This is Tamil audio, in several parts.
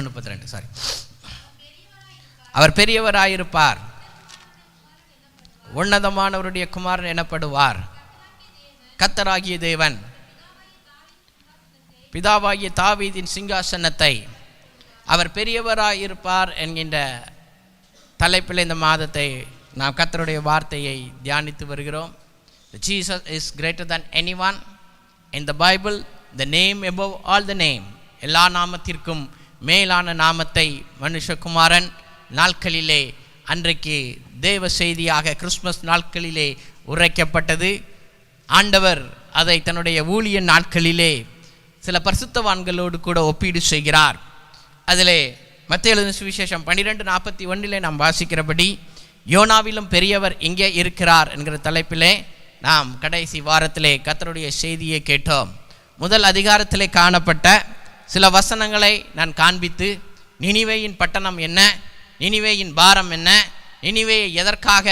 32 சாரி. அவர் பெரியவராயிருப்பார், உன்னதமானவருடைய குமாரன் எனப்படுவார். கர்த்தராகிய தேவன் பிதாவாகிய தாவீதின் சிங்காசனத்தை அவர் பெரியவராயிருப்பார் என்கின்ற தலைப்பில் இந்த மாதத்தை நாம் கர்த்தருடைய வார்த்தையை தியானித்து வருகிறோம். Jesus is greater than anyone. In the Bible, the name above all the name, எல்லா நாமத்திற்கும் மேலான நாமத்தை மனுஷகுமாரன் நாட்களிலே அன்றைக்கு தேவ செய்தியாக கிறிஸ்மஸ் நாட்களிலே உரைக்கப்பட்டது. ஆண்டவர் அதை தன்னுடைய ஊழிய நாட்களிலே சில பரிசுத்தவான்களோடு கூட ஒப்பீடு செய்கிறார். அதிலே மத்தேயு எழுதின சுவிசேஷம் 12:41 நாம் வாசிக்கிறபடி யோனாவிலும் பெரியவர் இங்கே இருக்கிறார் என்கிற தலைப்பிலே நாம் கடைசி வாரத்திலே கர்த்தருடைய செய்தியை கேட்டோம். முதல் அதிகாரத்திலே காணப்பட்ட சில வசனங்களை நான் காண்பித்து நினிவேயின் பட்டணம் என்ன, நினிவேயின் பாரம் என்ன, நினிவேயை எதற்காக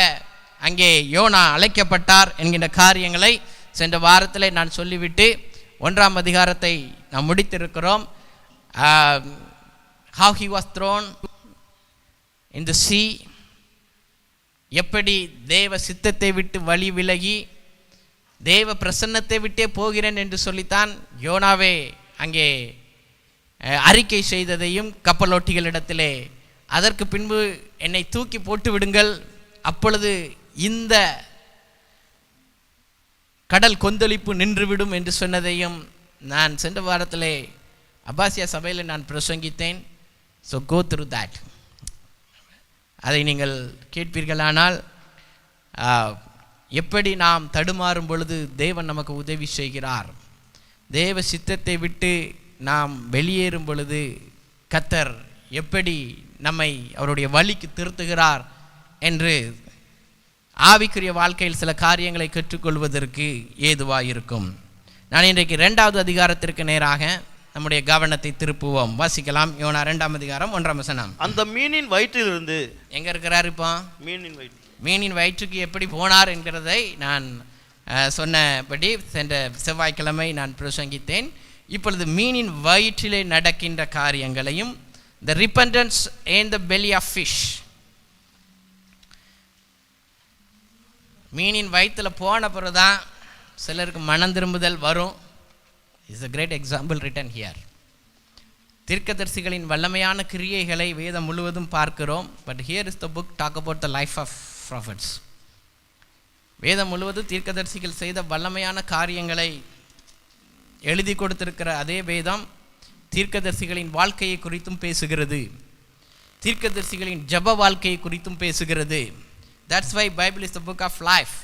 அங்கே யோனா அழைக்கப்பட்டார் என்கின்ற காரியங்களை சென்ற வாரத்திலே நான் சொல்லிவிட்டு 1ஆம் அதிகாரத்தை நாம் முடித்திருக்கிறோம். How he was thrown in the sea, எப்படி தேவ சித்தத்தை விட்டு வழி விலகி தேவ பிரசன்னத்தை விட்டே போகிறேன் என்று சொல்லித்தான் யோனாவே அங்கே அறிக்கை செய்ததையும் கப்பலோட்டிகளிடத்திலே அதற்கு பின்பு என்னை தூக்கி போட்டு விடுங்கள், அப்பொழுது இந்த கடல் கொந்தளிப்பு நின்றுவிடும் என்று சொன்னதையும் நான் சென்ற வாரத்திலே அப்பாசியா சபையில் நான் பிரசங்கித்தேன். So go through that. அதை நீங்கள் கேட்பீர்களானால் எப்படி நாம் தடுமாறும் பொழுது தேவன் நமக்கு உதவி செய்கிறார், தேவ சித்தத்தை விட்டு நாம் வெளியேறும் பொழுது கர்த்தர் எப்படி நம்மை அவருடைய வழிக்கு திருத்துகிறார் என்று ஆவிக்குரிய வாழ்க்கையில் சில காரியங்களை கற்றுக்கொள்வதற்கு ஏதுவாக இருக்கும். நான் இன்றைக்கு 2வது அதிகாரத்திற்கு நேராக நம்முடைய கவனத்தை திருப்புவோம். வாசிக்கலாம். யோனா 2ஆம் அதிகாரம் 1ஆம் வசனம். அந்த மீனின் வயிற்றிலிருந்து எங்க இருக்கிறார்? இப்போ மீனின் வயிற்றுக்கு எப்படி போனார் என்கிறதை நான் சொன்னபடி சென்ற செவ்வாய்க்கிழமை நான் பிரசங்கித்தேன். இப்பொழுது மீனின் வயிற்றிலே நடக்கின்ற காரியங்களையும், the repentance in the belly of fish, மீனின் வயிற்றில் போன பிறகுதான் சிலருக்கு மனம் திரும்புதல் வரும். Is a great example written here. தீர்க்கதரிசிகளின் வல்லமையான கிரியைகளை வேதம் முழுவதும் பார்க்கிறோம். But here is the book talk about the life of prophets. வேதம் முழுவதும் தீர்க்கதரிசிகள் செய்த வல்லமையான காரியங்களை எழுதி கொடுத்திருக்கிற அதே வேதம் தீர்க்கதரிசிகளின் வாழ்க்கையை குறித்தும் பேசுகிறது, தீர்க்கதரிசிகளின் ஜப வாழ்க்கையை குறித்தும் பேசுகிறது. That's why Bible is the book of life.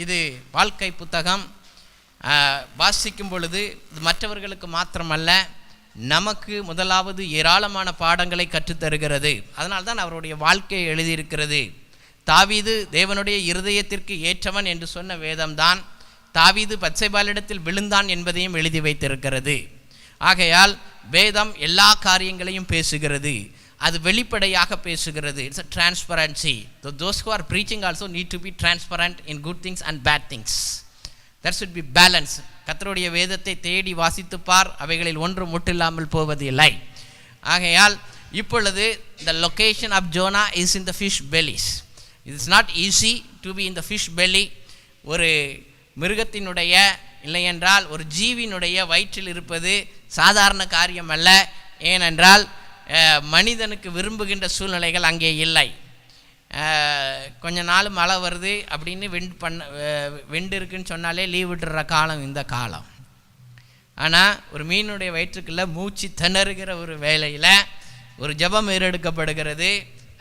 இது வாழ்க்கை புத்தகம். வாசிக்கும் பொழுது இது மற்றவர்களுக்கு மாத்திரமல்ல, நமக்கு முதலாவது ஏராளமான பாடங்களை கற்றுத்தருகிறது. அதனால்தான் அவருடைய வாழ்க்கையை எழுதியிருக்கிறது. தாவீது தேவனுடைய இருதயத்திற்கு ஏற்றவன் என்று சொன்ன வேதம்தான் தாவீது பத்சேபாளிடத்தில் விழுந்தான் என்பதையும் எழுதி வைத்திருக்கிறது. ஆகையால் வேதம் எல்லா காரியங்களையும் பேசுகிறது, அது வெளிப்படையாக பேசுகிறது. It's a transparency. Those who are preaching also need to be transparent in good things and bad things. There should be balance. கர்த்தருடைய வேதத்தை தேடி வாசித்துப்பார், அவைகளில் ஒன்று முட்டில்லாமல் போவதில்லை. ஆகையால் இப்பொழுது the location of Jonah is in the fish bellies. It is not easy to be in the fish belly. ஒரு மிருகத்தினுடைய இல்லையென்றால் ஒரு ஜீவினுடைய வயிற்றில் இருப்பது சாதாரண காரியம் அல்ல. ஏனென்றால் மனிதனுக்கு விரும்புகின்ற சூழ்நிலைகள் அங்கே இல்லை. கொஞ்ச நாள் மழை வருது அப்படின்னு வெண்டு இருக்குன்னு சொன்னாலே லீவ் விட்டுற காலம் இந்த காலம். ஆனால் ஒரு மீனுடைய வயிற்றுக்குள்ள மூச்சு திணறுகிற ஒரு வேளையில் ஒரு ஜெபம் ஏறெடுக்கப்படுகிறது.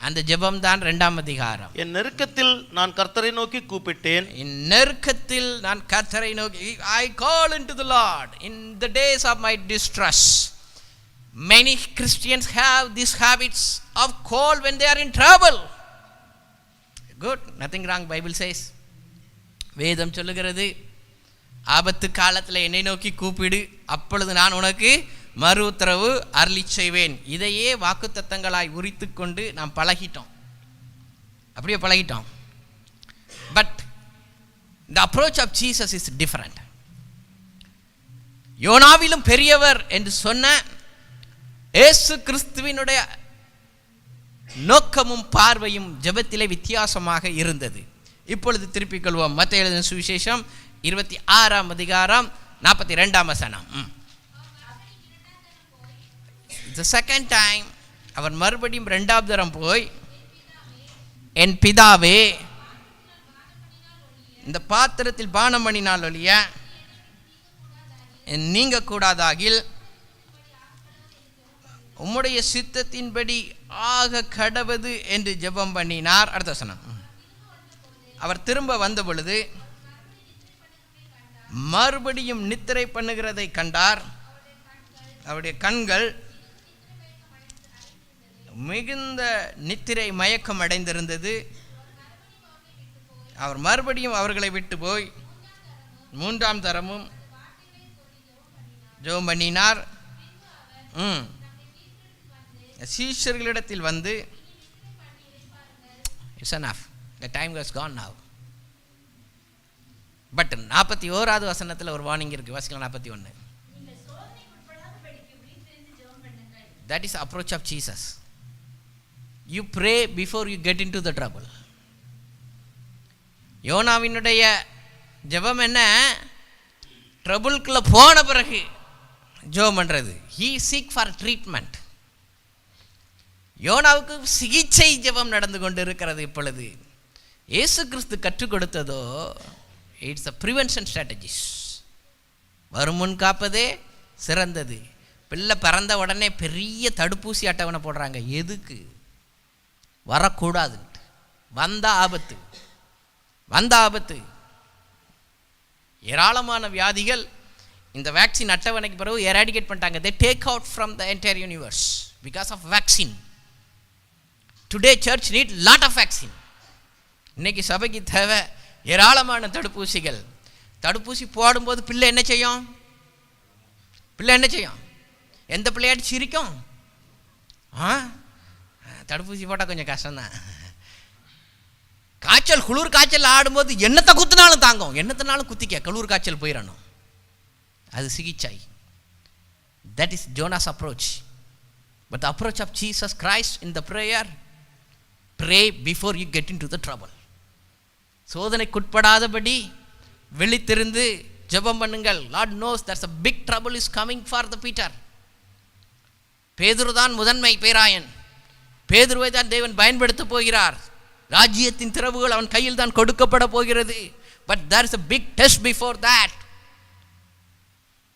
அந்த ஜெபம் தான் 2ஆம் அதிகாரம். என் நெருக்கத்தில் நான் கர்த்தரை நோக்கி கூப்பிட்டேன். என் நெருக்கத்தில் நான் கர்த்தரை நோக்கி, I call into the Lord in the days of my distress. Many Christians have these habits of call when they are in trouble. Good, nothing wrong, Bible says. வேதம் சொல்லுகிறது, ஆபத்து காலத்தில் என்னை நோக்கி கூப்பிடு, அப்பொழுது நான் உனக்கு மறு உத்தரவு அருளி செய்வேன். இதையே வாக்குத்தத்தங்களாய் உரித்து கொண்டு நாம் பழகிட்டோம், அப்படியே பழகிட்டோம். But the approach of Jesus is different. யோனாவிலும் பெரியவர் என்று சொன்ன இயேசு கிறிஸ்துவினுடைய நோக்கமும் பார்வையும் ஜெபத்திலே வித்தியாசமாக இருந்தது. இப்பொழுது திருப்பிக் கொள்வோம். மத்தேயு எழுதின சுவிசேஷம் 26ஆம் அதிகாரம் 42ஆம் வசனம். The second time அவர் மறுபடியும் 2வது தரம் போய், என் பிதாவே, இந்த பாத்திரத்தில் பானம் பண்ணினால் ஒழிய நீங்க கூடாதாகில் உம்முடைய சித்தத்தின்படி ஆக கடவது என்று ஜெபம் பண்ணினார். அடுத்த வசனம். அவர் திரும்ப வந்த பொழுது மறுபடியும் நித்திரை பண்ணுகிறதை கண்டார். அவருடைய கண்கள் மிகுந்த நித்திரை மயக்கம் அடைந்திருந்தது. அவர் மறுபடியும் அவர்களை விட்டு போய் 3ஆம் தரமும் ஜெபம் பண்ணினார். சீஷர்களிடத்தில் வந்து, it's enough, the time has gone now. But 41வது வசனத்தில் ஒரு வார்னிங் இருக்கு. வாசிக்கலாம் 41. That is approach of Jesus. You pray before you get into the trouble. யோனாவினுடைய ஜெபம் என்ன? ட்ரபுள்குள்ள போன பிறகு ஜெபம் பண்றது. he seek for treatment. யோனாவுக்கு சிகிச்சை ஜெபம் நடந்து கொண்டு இருக்கிறது. இப்பொழுது இயேசு கிறிஸ்து கற்றுக் கொடுத்ததோ, இட்ஸ் அ ப்ரிவென்ஷன் ஸ்ட்ராட்டஜிஸ். வரும் முன் காப்பதே சிறந்தது. பிள்ளை பிறந்த உடனே பெரிய தடுப்பூசி அட்டவணை போடுறாங்க. எதுக்கு? வரக்கூடாதுன்ட்டு. வந்த ஆபத்து, வந்த ஆபத்து. ஏராளமான வியாதிகள் இந்த வேக்சின் அட்டவணைக்கு பிறகு எராடிகேட் பண்ணிட்டாங்க. they take out from the entire universe because of vaccine. today church need lot of vaccine. இன்னைக்கு சபைக்கு தேவை ஏராளமான தடுப்பூசிகள். தடுப்பூசி போடும்போது பிள்ளை என்ன செய்யும்? பிள்ளை என்ன செய்யும்? எந்த பிள்ளையாட்டு சிரிக்கும்? தடுப்பூசி போட்டால் கொஞ்சம் கஷ்டம்தான். காய்ச்சல், குளிர் காய்ச்சல் ஆடும்போது என்னத்தை குத்துனாலும் தாங்கும். என்னத்தினாலும் குத்திக்க, குளிர் காய்ச்சல் போயிடணும். அது சிகிச்சை. That is Jonah's approach. But the approach of Jesus Christ in the prayer, pray before you get in to the trouble. சோதனைக்குட்படாதபடி விழித்திருந்து ஜெபம் பண்ணுங்கள். Lord knows that's a big trouble is coming for the Peter. பேதுரு தான் முதன்மை பேராயன். பேதுருவை தான் தேவன் பயன்படுத்த போகிறார். ராஜ்யத்தின் திறவுகள் அவன் கையில் தான் கொடுக்கப்பட போகிறது. But there is a big test before that.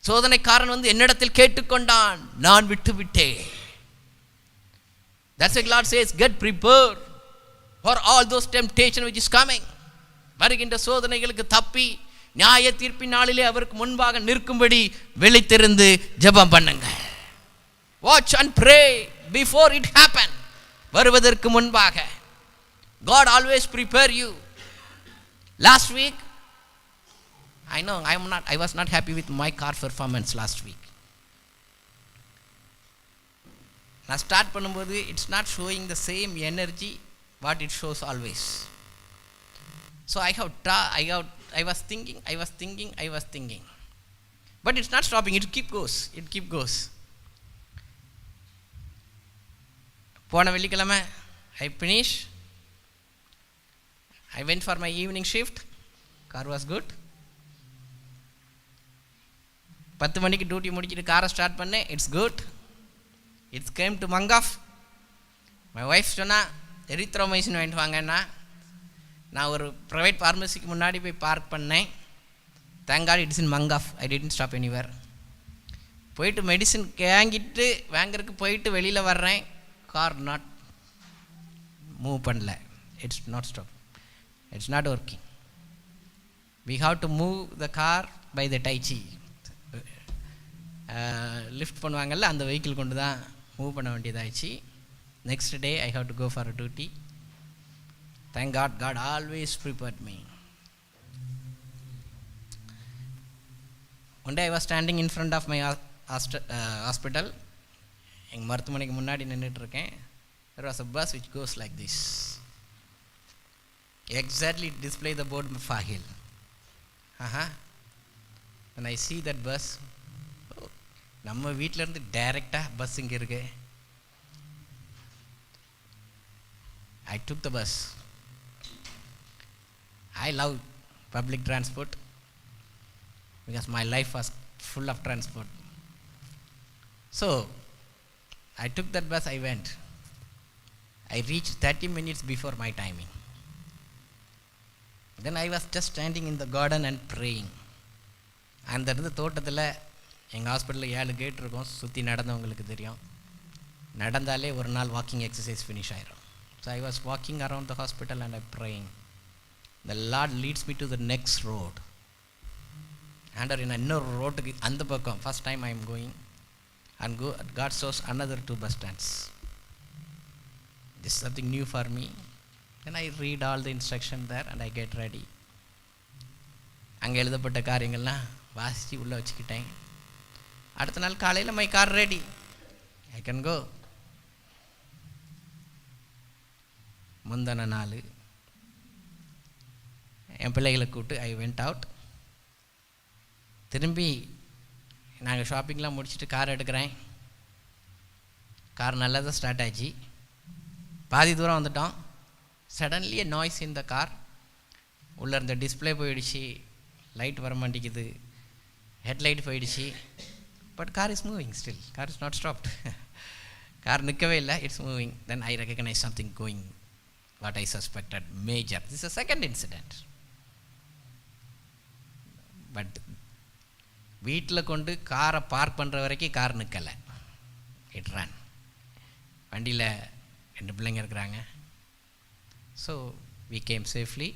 சோதனைக்காரன் வந்து என்னிடத்தில் கேட்டுக்கொண்டான், நான் விட்டு விட்டேன். That's why God says, get prepared for all those temptation which is coming. வருகின்ற சோதனைகளுக்கு தப்பி நியாய தீர்ப்பின் நாளிலே அவருக்கு முன்பாக நிற்கும்படி விழித்திருந்து ஜெபம் பண்ணுங்க. Watch and pray before it happen. வருவதற்கு முன்பாக. God always prepare you. Last week, I know I was not happy with my car performance last week. நான் ஸ்டார்ட் பண்ணும்போது it's not showing the same energy what it shows always. So I was thinking. But it's not stopping. It keep goes. போன வெள்ளிக்கிழமை I finish. I went for my evening shift. Car was good. 10 மணிக்கு டியூட்டி முடிச்சிட்டு காரை ஸ்டார்ட் பண்ணேன். It's good. It's came to Mangaf. My wife சொன்னால் எரித்ரோமைசின் வாங்கிட்டு வாங்கன்னா, நான் ஒரு ப்ரைவேட் ஃபார்மசிக்கு முன்னாடி போய் பார்க் பண்ணேன். Thank God it's in Mangaf. I didn't stop anywhere. போயிட்டு மெடிசின் வாங்கறதுக்கு போயிட்டு வெளியில் வர்றேன். கார் நாட் மூவ் பண்ணல. It's not stop. It's not working. We have to move the car by the டைச்சி. லிஃப்ட் பண்ணுவாங்கல்ல, அந்த வெஹிக்கிள் கொண்டு தான் மூவ் பண்ண வேண்டியதாகிடுச்சு. Next day I have to go for a duty. Thank God, God always prepared me. One day I was standing in front of my hospital. எங்கள் மருத்துவமனைக்கு முன்னாடி நின்றுட்டுருக்கேன். There was a bus which goes like this. Exactly display the board Fahaheel. When I see that bus, நம்ம வீட்டிலேருந்து டைரெக்டாக பஸ் இங்கே இருக்கு. I took the bus. I love public transport because my life was full of transport. So I took that bus, I went. I reached 30 minutes before my timing. Then I was just standing in the garden and praying. அந்த இருந்து தோட்டத்தில் எங்கள் ஹாஸ்பிட்டலில் 7 கேட் இருக்கும். சுற்றி நடந்தவங்களுக்கு தெரியும். நடந்தாலே ஒரு நாள் வாக்கிங் எக்ஸசைஸ் ஃபினிஷ் ஆயிரும். So I was walking around the hospital and I'm praying. The Lord leads me to the next road. And இன்னொரு ரோட்டுக்கு அந்த பக்கம் first time I am going. And God shows another 2 bus stands. This is something new for me. Then I read all the instruction there and I get ready. அங்கே எழுதப்பட்ட காரியங்கள்லாம் வாசித்து உள்ளே வச்சுக்கிட்டேன். அடுத்த நாள் காலையில் my car ready, I can go. முந்தின நாள் என் பிள்ளைகளை கூப்பிட்டு ஐ வெண்ட் அவுட். திரும்பி நாங்கள் ஷாப்பிங்லாம் முடிச்சுட்டு கார் எடுக்கிறேன். கார் நல்லா தான் ஸ்டார்ட் ஆச்சு. பாதி தூரம் வந்துட்டோம். Suddenly a noise in the car. உள்ளே இருந்த டிஸ்பிளே போயிடுச்சு, லைட் வர மாட்டேங்குது, ஹெட்லைட் போயிடுச்சு. But car is moving still. Car is not stopped. Car நிற்கவே இல்லை, it's moving. Then I recognise something going what I suspected major. This is second incident. But வீட்டில் கொண்டு காரை பார்க் பண்ணுற வரைக்கும் கார் நிற்கலை, இட் ரன். வண்டியில் 2 பிள்ளைங்க இருக்கிறாங்க. So we came safely.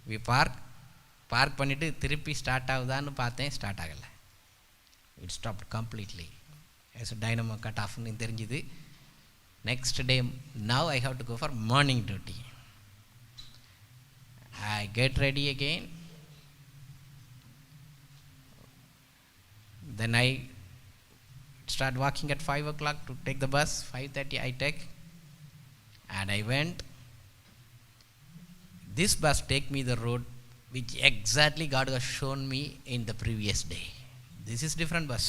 We park பண்ணிவிட்டு திருப்பி ஸ்டார்ட் ஆகுதான்னு பார்த்தேன், ஸ்டார்ட் ஆகலை. It stopped completely. Yes dynamo cut ஆஃப்னு தெரிஞ்சுது. Next day now I have to go for morning duty. I get ready again. Then I start walking at 5 o'clock to take the bus. 5:30 I take, and I went. This bus take me the road which exactly God has shown me in the previous day. This is different bus.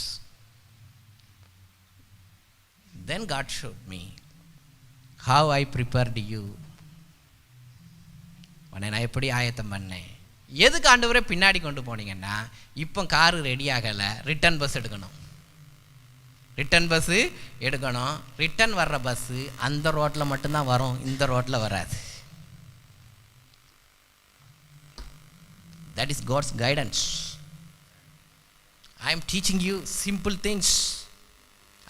Then God showed me how I prepared you. உன்னை நான் எப்படி ஆயத்தம் பண்ணேன். எதுக்கு ஆண்டவரே பின்னாடி கொண்டு போனீங்கன்னா, இப்போ காரு ரெடி ஆகலை, ரிட்டன் பஸ் எடுக்கணும். ரிட்டன் வர்ற பஸ்ஸு அந்த ரோட்டில் மட்டும்தான் வரும், இந்த ரோட்டில் வராது. That is God's guidance. I am teaching you simple things.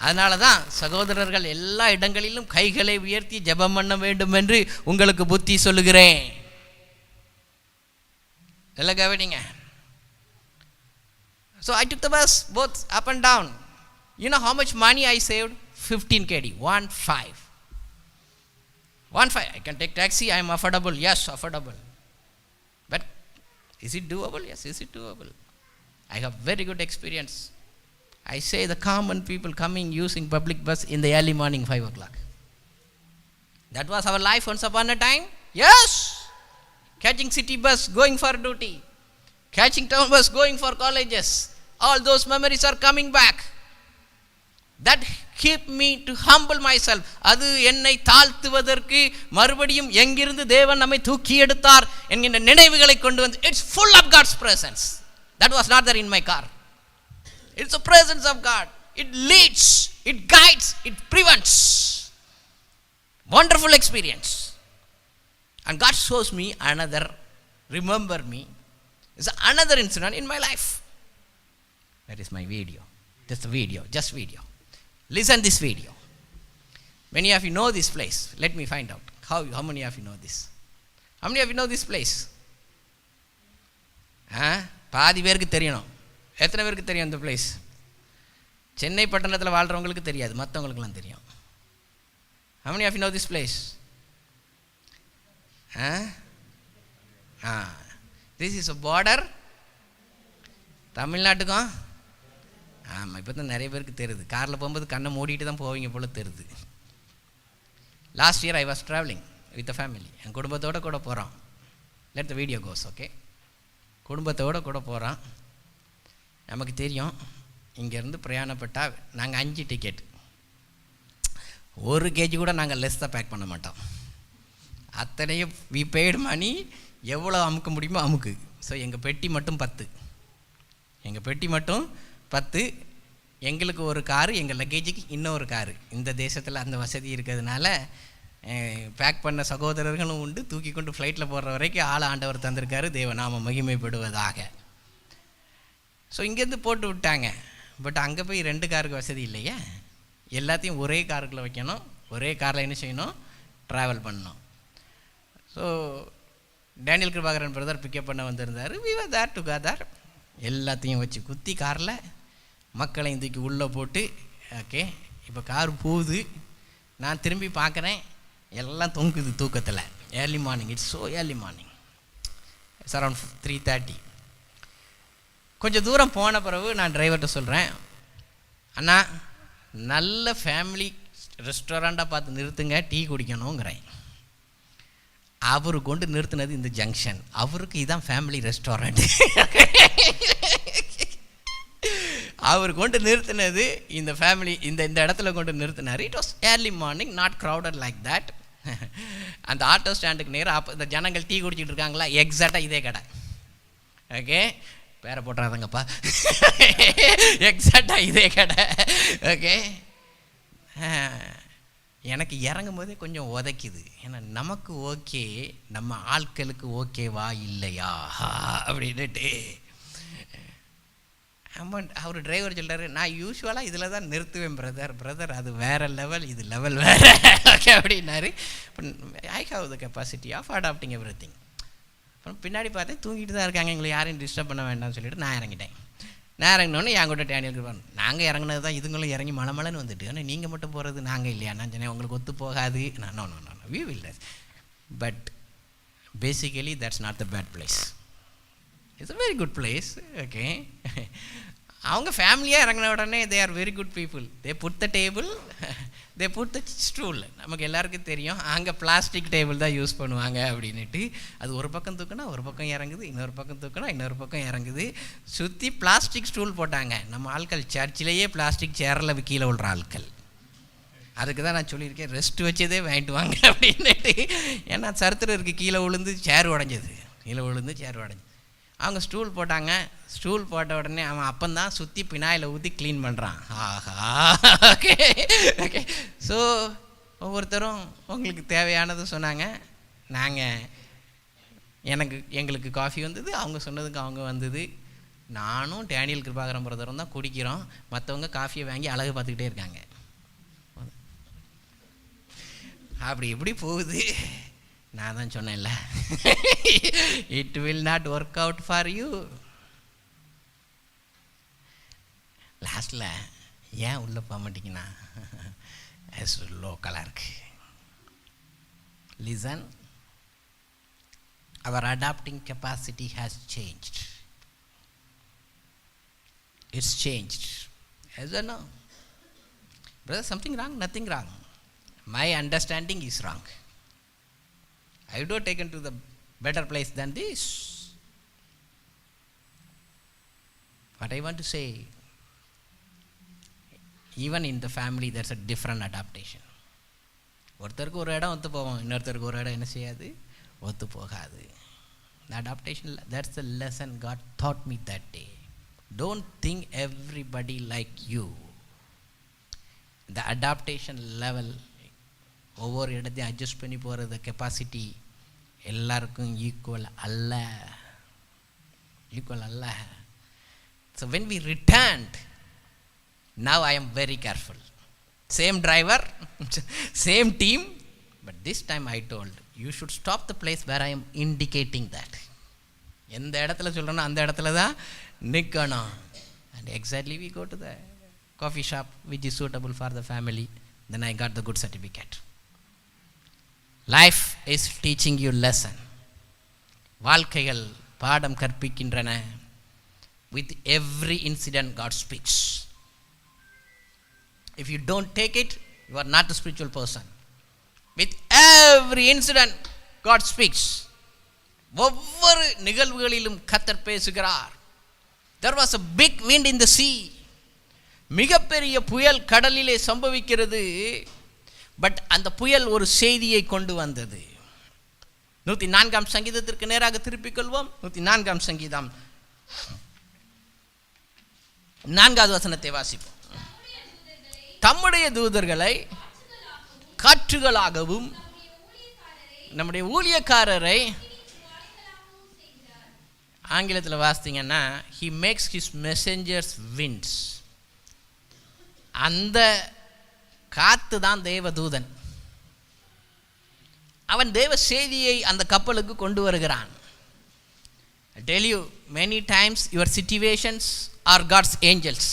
அதனால தான் சகோதரர்கள் எல்லா இடங்களிலும் கைகளை உயர்த்தி ஜெபம் பண்ண வேண்டும் என்று உங்களுக்கு புத்தி சொல்லுகிறேன். எல்லாம் கவனிங்க. So I took the bus both up and down. You know how much money I saved? 15 KD. 15. I can take taxi. I am affordable. Yes, affordable. But is it doable? Yes, is it doable? I have very good experience. I say the common people coming using public bus in the early morning 5 o'clock. That was our life once upon a time. Yes. Catching city bus, going for duty. Catching town bus, going for colleges. All those memories are coming back. That keep me to humble myself. அது என்னை தாழ்த்துவதற்கு, மறுபடியும் எங்கிருந்து தேவன் நம்மை தூக்கி எடுத்தார் என்கின்ற நினைவுகளை கொண்டு வந்து, it's full of God's presence. That was not there in my car. It's the presence of God. It leads, it guides, it prevents. Wonderful experience. And God shows me another, remember me, is another incident in my life. That is my video. Just video. Listen this video. Many of you know this place. Let me find out. How many of you know this? How many of you know this place? பாதி பேருக்கு தெரியணும். எத்தனை பேருக்கு தெரியும் இந்த பிளேஸ்? சென்னை பட்டணத்தில் வாழ்கிறவங்களுக்கு தெரியாது, மற்றவங்களுக்குலாம் தெரியும். How many of you know this place? This is a border. தமிழ்நாட்டுக்கும் ஆமாம், இப்போ தான் நிறைய பேருக்கு தெரியுது. காரில் போகும்போது கண்ணை மூடிட்டு தான் போவீங்க போல தெரியுது. Last year I was travelling with a family. என் குடும்பத்தோடு கூட போகிறோம். Let the video goes. Okay, குடும்பத்தோடு கூட போகிறோம். நமக்கு தெரியும் இங்கேருந்து பிரயாணப்பட்டால் நாங்கள் 5 டிக்கெட், 1 கேஜி கூட நாங்கள் லெஸ்ஸாக பேக் பண்ண மாட்டோம். அத்தனையும் வி பெய்டு மணி, எவ்வளோ அமுக்க முடியுமோ அமுக்கு. ஸோ எங்கள் பெட்டி மட்டும் 10, எங்கள் பெட்டி மட்டும் 10. எங்களுக்கு ஒரு காரு, எங்கள் லக்கேஜுக்கு இன்னொரு காரு. இந்த தேசத்தில் அந்த வசதி இருக்கிறதுனால பேக் பண்ண சகோதரர்களும் உண்டு. தூக்கி கொண்டு ஃப்ளைட்டில் போடுற வரைக்கும் ஆண்டவர் தந்திருக்காரு. தேவநாம மகிமைப்படுவதாக. ஸோ இங்கேருந்து போட்டு விட்டாங்க. பட் அங்கே போய் 2 காருக்கு வசதி இல்லையே. எல்லாத்தையும் ஒரே காருக்குள்ளே வைக்கணும், ஒரே காரில் என்ன செய்யணும், ட்ராவல் பண்ணணும். So Daniel Kirubakaran brother pickup பண்ண வந்திருந்தார். We were there together. எல்லாத்தையும் வச்சு குத்தி காரில் மக்களையும் தூக்கி உள்ளே போட்டு, ஓகே இப்போ கார் போகுது. நான் திரும்பி பார்க்குறேன், எல்லாம் தொங்குது தூக்கத்தில். Early morning, it's so early morning, it's around 3:30. கொஞ்சம் தூரம் போன பிறகு நான் டிரைவர்கிட்ட சொல்கிறேன், அண்ணா நல்ல ஃபேமிலி ரெஸ்டாரண்ட்டாக பார்த்து நிறுத்துங்க, டீ குடிக்கணுங்கிறேன். அவர் கொண்டு நிறுத்தினது இந்த ஜங்ஷன். அவருக்கு இதான் ஃபேமிலி ரெஸ்டாரண்ட். அவர் கொண்டு நிறுத்தினது இந்த ஃபேமிலி, இந்த இடத்துல கொண்டு நிறுத்தினார். It was early morning, not crowded like that. அந்த ஆட்டோ ஸ்டாண்டுக்கு நேரம் அப்போ இந்த ஜனங்கள் டீ குடிச்சிட்டு இருக்காங்களா, எக்ஸாக்டாக இதே கடை. ஓகே, பேரை போட்டுறாதங்கப்பா, எக்ஸாக்டாக இதே கடை. ஓகே, எனக்கு இறங்கும் போதே கொஞ்சம் உதைக்குது. ஏன்னா நமக்கு ஓகே, நம்ம ஆட்களுக்கு ஓகேவா இல்லையா அப்படின்ட்டு. அவர் டிரைவர் சொல்கிறாரு, நான் யூஸ்வலாக இதில் தான் நிறுத்துவேன் பிரதர், அது வேறு லெவல், இது லெவல் வேறு. ஓகே அப்படின்னாரு. I have the capacity of adapting every thing. அப்புறம் பின்னாடி பார்த்தேன் தூங்கிட்டு தான் இருக்காங்க, எங்களை யாரையும் டிஸ்டர்ப் பண்ண வேண்டாம்னு சொல்லிட்டு நான் இறங்கிட்டேன். நான் இறங்கினோன்னே என் கூட டேனியல் கிருபாகரன், நாங்கள் இறங்கினது தான், இதுங்களும் இறங்கி மலமலன்னு வந்துட்டு, ஆனால் நீங்கள் மட்டும் போகிறது நாங்கள் இல்லையா? நான் சொன்னேன் உங்களுக்கு ஒத்து போகாது. No we will. But basically that's not the bad place, it's a very good place. Okay, அவங்க ஃபேமிலியாக இறங்கின உடனே they are very good people. They put the table, they put the stool. நமக்கு எல்லாருக்கும் தெரியும் அங்கே பிளாஸ்டிக் டேபிள் தான் யூஸ் பண்ணுவாங்க அப்படின்ட்டு. அது ஒரு பக்கம் தூக்கினா ஒரு பக்கம் இறங்குது, இன்னொரு பக்கம் தூக்கினா இன்னொரு பக்கம் இறங்குது. சுற்றி பிளாஸ்டிக் ஸ்டூல் போட்டாங்க. நம்ம ஆட்கள் சர்ச்சிலேயே பிளாஸ்டிக் சேரில் கீழே விழுற ஆட்கள். அதுக்கு தான் நான் சொல்லியிருக்கேன், ரெஸ்ட் வச்சதே வாங்கிட்டு வாங்க அப்படின்ட்டு. ஏன்னா சரித்திரம் இருக்குது, கீழே விழுந்து சேர் உடஞ்சது, கீழே விழுந்து சேர் உடஞ்சி. அவங்க ஸ்டூல் போட்டாங்க. ஸ்டூல் போட்ட உடனே அவன் அப்பந்தான் சுற்றி பினாயில் ஊற்றி க்ளீன் பண்ணுறான். ஆஹா, ஓகே ஓகே. ஸோ ஒவ்வொருத்தரும் உங்களுக்கு தேவையானது சொன்னாங்க. எங்களுக்கு காஃபி வந்தது, அவங்க சொன்னதுக்கு அவங்க வந்தது. நானும் டேனியல் கிருபாகரன் பிரதரும் தான் குடிக்கிறோம். மற்றவங்க காஃபியை வாங்கி அழகு பார்த்துக்கிட்டே இருக்காங்க. அப்படி எப்படி போகுது? நான் தான் சொன்னேன்ல, it will not work out for you. லாஸ்டில் ஏன் உள்ளே போக மாட்டீங்கன்னா லோக்கலாக இருக்கு. Listen, our adapting capacity has changed. It's changed. Yes or no? Brother, something wrong? Nothing wrong. My understanding is wrong. I would have taken to the better place than this. What I want to say, even in the family there's a different adaptation. ஒருத்தருக்கு ஒரு இடம் ஒத்து போவோம், இன்னொருத்தருக்கு ஒரு இடம் என்ன செய்யாது, ஒத்து போகாது. The adaptation, that's the lesson God taught me that day. Don't think everybody like you. The adaptation level, ஒவ்வொரு இடத்தையும் அட்ஜஸ்ட் பண்ணி போகிறது கெப்பாசிட்டி எல்லாருக்கும் ஈக்குவல் அல்ல. So when we returned, now I am very careful. Same driver, same team, but this time I told, you should stop the place where I am indicating that. எந்த இடத்துல சொல்கிறேன்னா அந்த இடத்துல தான் நிற்கணும். And exactly we go to the coffee shop which is suitable for the family. Then I got the good certificate. Life is teaching you lesson. வாழ்க்கைகள் பாடம் கற்பிக்கின்றன. With every incident God speaks. If you don't take it, you are not a spiritual person. With every incident God speaks. ஒவ்வொரு நிகழ்வுகளிலும் கர்த்தர் பேசுகிறார். There was a big wind in the sea. மிகப்பெரிய புயல் கடலிலே சம்பவிக்கிறது. பட் அந்த புயல் ஒரு செய்தியை கொண்டு வந்தது. 104ஆம் சங்கீதத்திற்கு நேராக திருப்பிக் கொள்வோம். 104ஆம் சங்கீதம் 4வது வசனத்தை வாசிப்போம். தம்முடைய தூதர்களை காற்றுகளாகவும் நம்முடைய ஊழியக்காரரை, ஆங்கிலத்தில் வாசித்தீங்கன்னா he makes his messengers winds. அந்த காத்து தான் தேவதூதன். அவன் தேவ செய்தியை அந்த கப்பலுக்கு கொண்டு வருகிறான். I tell you, many times your situations are God's angels,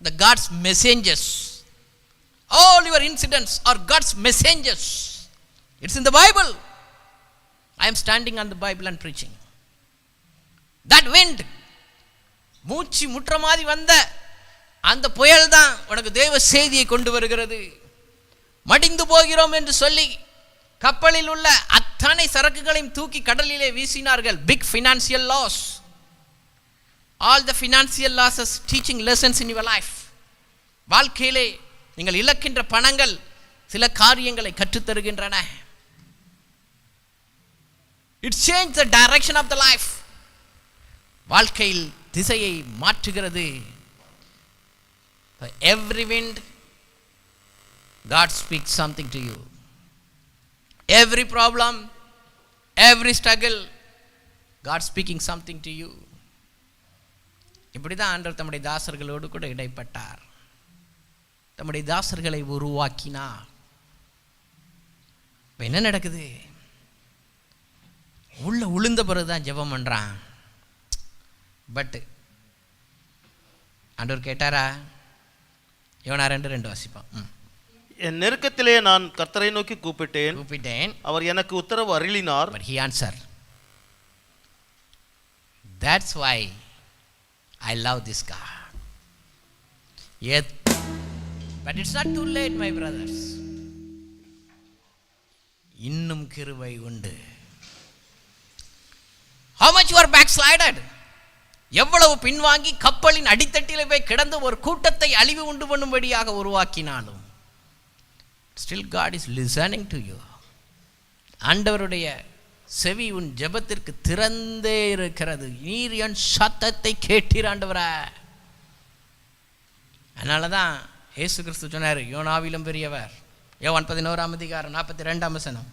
the God's messengers. All your incidents are God's messengers. It's in the Bible. I am standing on the Bible and preaching. That wind, மூச்சு முற்ற மாதிரி வந்த அந்த புயல் தான் உனக்கு தேவ செய்தியை கொண்டு வருகிறது. மடிந்து போகிறோம் என்று சொல்லி கப்பலில் உள்ள அத்தனை சரக்குகளையும் தூக்கி கடலிலே வீசினார்கள். Big financial loss. All the financial losses teaching lessons in your life. வாழ்க்கையிலே நீங்கள் இழக்கின்ற பணங்கள் சில காரியங்களை கற்றுத்தருகின்றன. It changed the direction of the life. வாழ்க்கையில் திசையை மாற்றுகிறது. For every wind, God speaks something to you. Every problem, every struggle, God speaking something to you. இப்படிதான் ஆண்டவர் தம்முடைய தாசர்களோடு கூட இடைப்பட்டார். தம்முடைய தாசர்களை உருவாக்கினார். என்ன நடக்குது? உள்ள உளுந்த பிறகுதான் ஜெபம் பண்றான். பட் ஆண்டவர் கேட்டாரா? யோனா 2:2 வாசிப்போம். என் நெருக்கத்திலே நான் கர்த்தரை நோக்கி கூப்பிட்டேன், அவர் எனக்கு உத்தரவு அருளினார். But he answered. That's why I love this God. Yet, but it's not too late, my brothers. இன்னும் கிருபை உண்டு. How much you are backslided? எவ்வளவு பின்வாங்கி கப்பலின் அடித்தட்டிலே போய் கிடந்து ஒரு கூட்டத்தை அழிவு உண்டு பண்ணும்படியாக உருவாக்கினாலும் still God is listening to you. ஆண்டவருடைய செவி உன் ஜெபத்திற்கு திறந்தே இருக்கிறது. நீர் என் சத்தத்தை கேட்டீர் ஆண்டவரே. அதனால தான் இயேசு கிறிஸ்து சொன்னார், யோனாவிலும் பெரியவர். யோவான் 11ஆம் அதிகாரம் 42ஆம் வசனம்.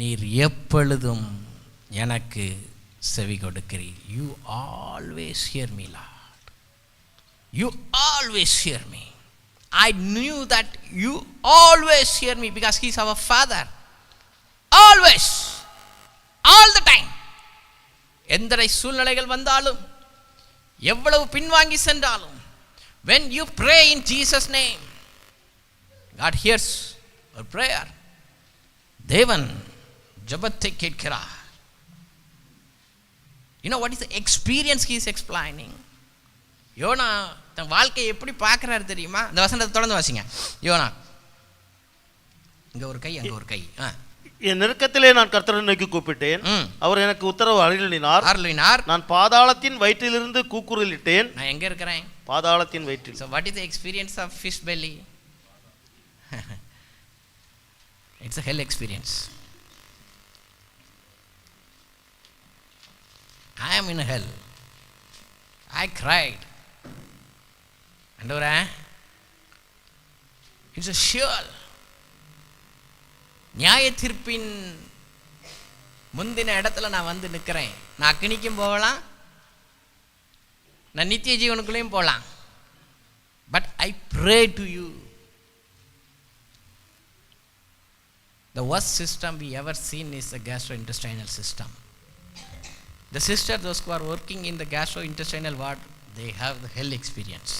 நீர் எப்பொழுதும் எனக்கு செவி கொடுக்கிறீர். You always hear me, Lord. You always hear me. I knew that you always hear me because He is our Father. Always, all the time. எந்தனை சூழ்நிலைகள் வந்தாலும், எவ்வளவு பின்வாங்கி சென்றாலும், when you pray in Jesus' name, God hears your prayer. தேவன் ஜெபத்தை கேட்கிறார். You know what is the experience he is explaining? யோனா தன் வாழ்க்கையை எப்படி பார்க்கிறாரு தெரியுமா? இந்த வசனத்தை தொடர்ந்து வாசிங்க. யோனா, இங்க ஒரு கை அங்க ஒரு கை. என் நெருக்கத்திலே நான் கர்த்தரை நோக்கி கூப்பிட்டேன், அவர் எனக்கு உத்தரவு அருளினார். நான் பாதாளத்தின் வயிற்றிலிருந்து கூக்குரலிட்டேன். நான் எங்க இருக்கிறேன்? பாதாளத்தின் வயிற்றில். So what is the experience of fish belly? It's a hell experience. I am in hell. I cried. ஆண்டவரே, it's a sure. நியாய தீர்ப்பின் முந்தின இடத்துல நான் வந்து நிற்கிறேன். நான் அக்னிக்கும் போகலாம், நான் நித்திய ஜீவனுக்குள்ளேயும் போகலாம். But I pray to you. The worst system we ever seen is the gastrointestinal system. The sister, those who are working in the gastrointestinal ward, they have the hell experience.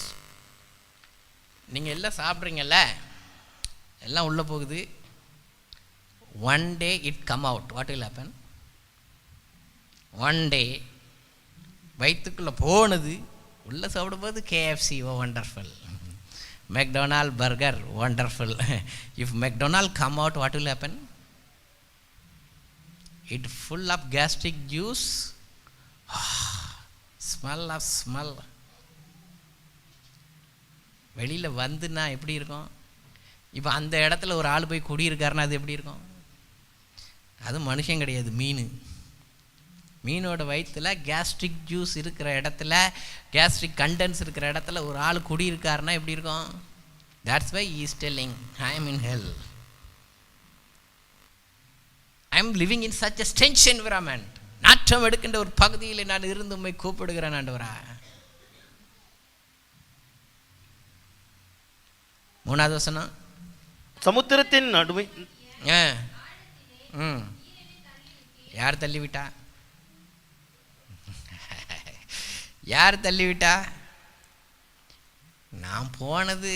நீங்கள் எல்லாம் சாப்பிட்றீங்கல்ல, எல்லாம் உள்ளே போகுது. One day it come out. What will happen? One day வயிற்றுக்குள்ளே போனது, உள்ளே சாப்பிடும்போது KFC, oh wonderful. McDonald's burger, wonderful. If McDonald's come out, what will happen? it full of gastric juice. Smell. வெளியில் வந்துன்னா எப்படி இருக்கும்? இப்போ அந்த இடத்துல ஒரு ஆள் போய் குடியிருக்காருன்னா அது எப்படி இருக்கும்? அது மனுஷன் கிடையாது, மீனோட வயிற்றுல கேஸ்ட்ரிக் ஜூஸ் இருக்கிற இடத்துல, கேஸ்ட்ரிக் கண்டென்ஸ் இருக்கிற இடத்துல ஒரு ஆள் குடியிருக்காருன்னா எப்படி இருக்கும்? That's why he is telling, I am in hell. I am living in such a stench environment. நாற்றம் எடுக்கின்ற ஒரு பகுதியில் நான் இருந்து உம்மை கூப்பிடுகிறேன் ஆண்டவரா. 3வது வசனம், சமுத்திரத்தின் நடுவே யார் தள்ளிவிட்டா? யார் தள்ளிவிட்டா? நான் போனது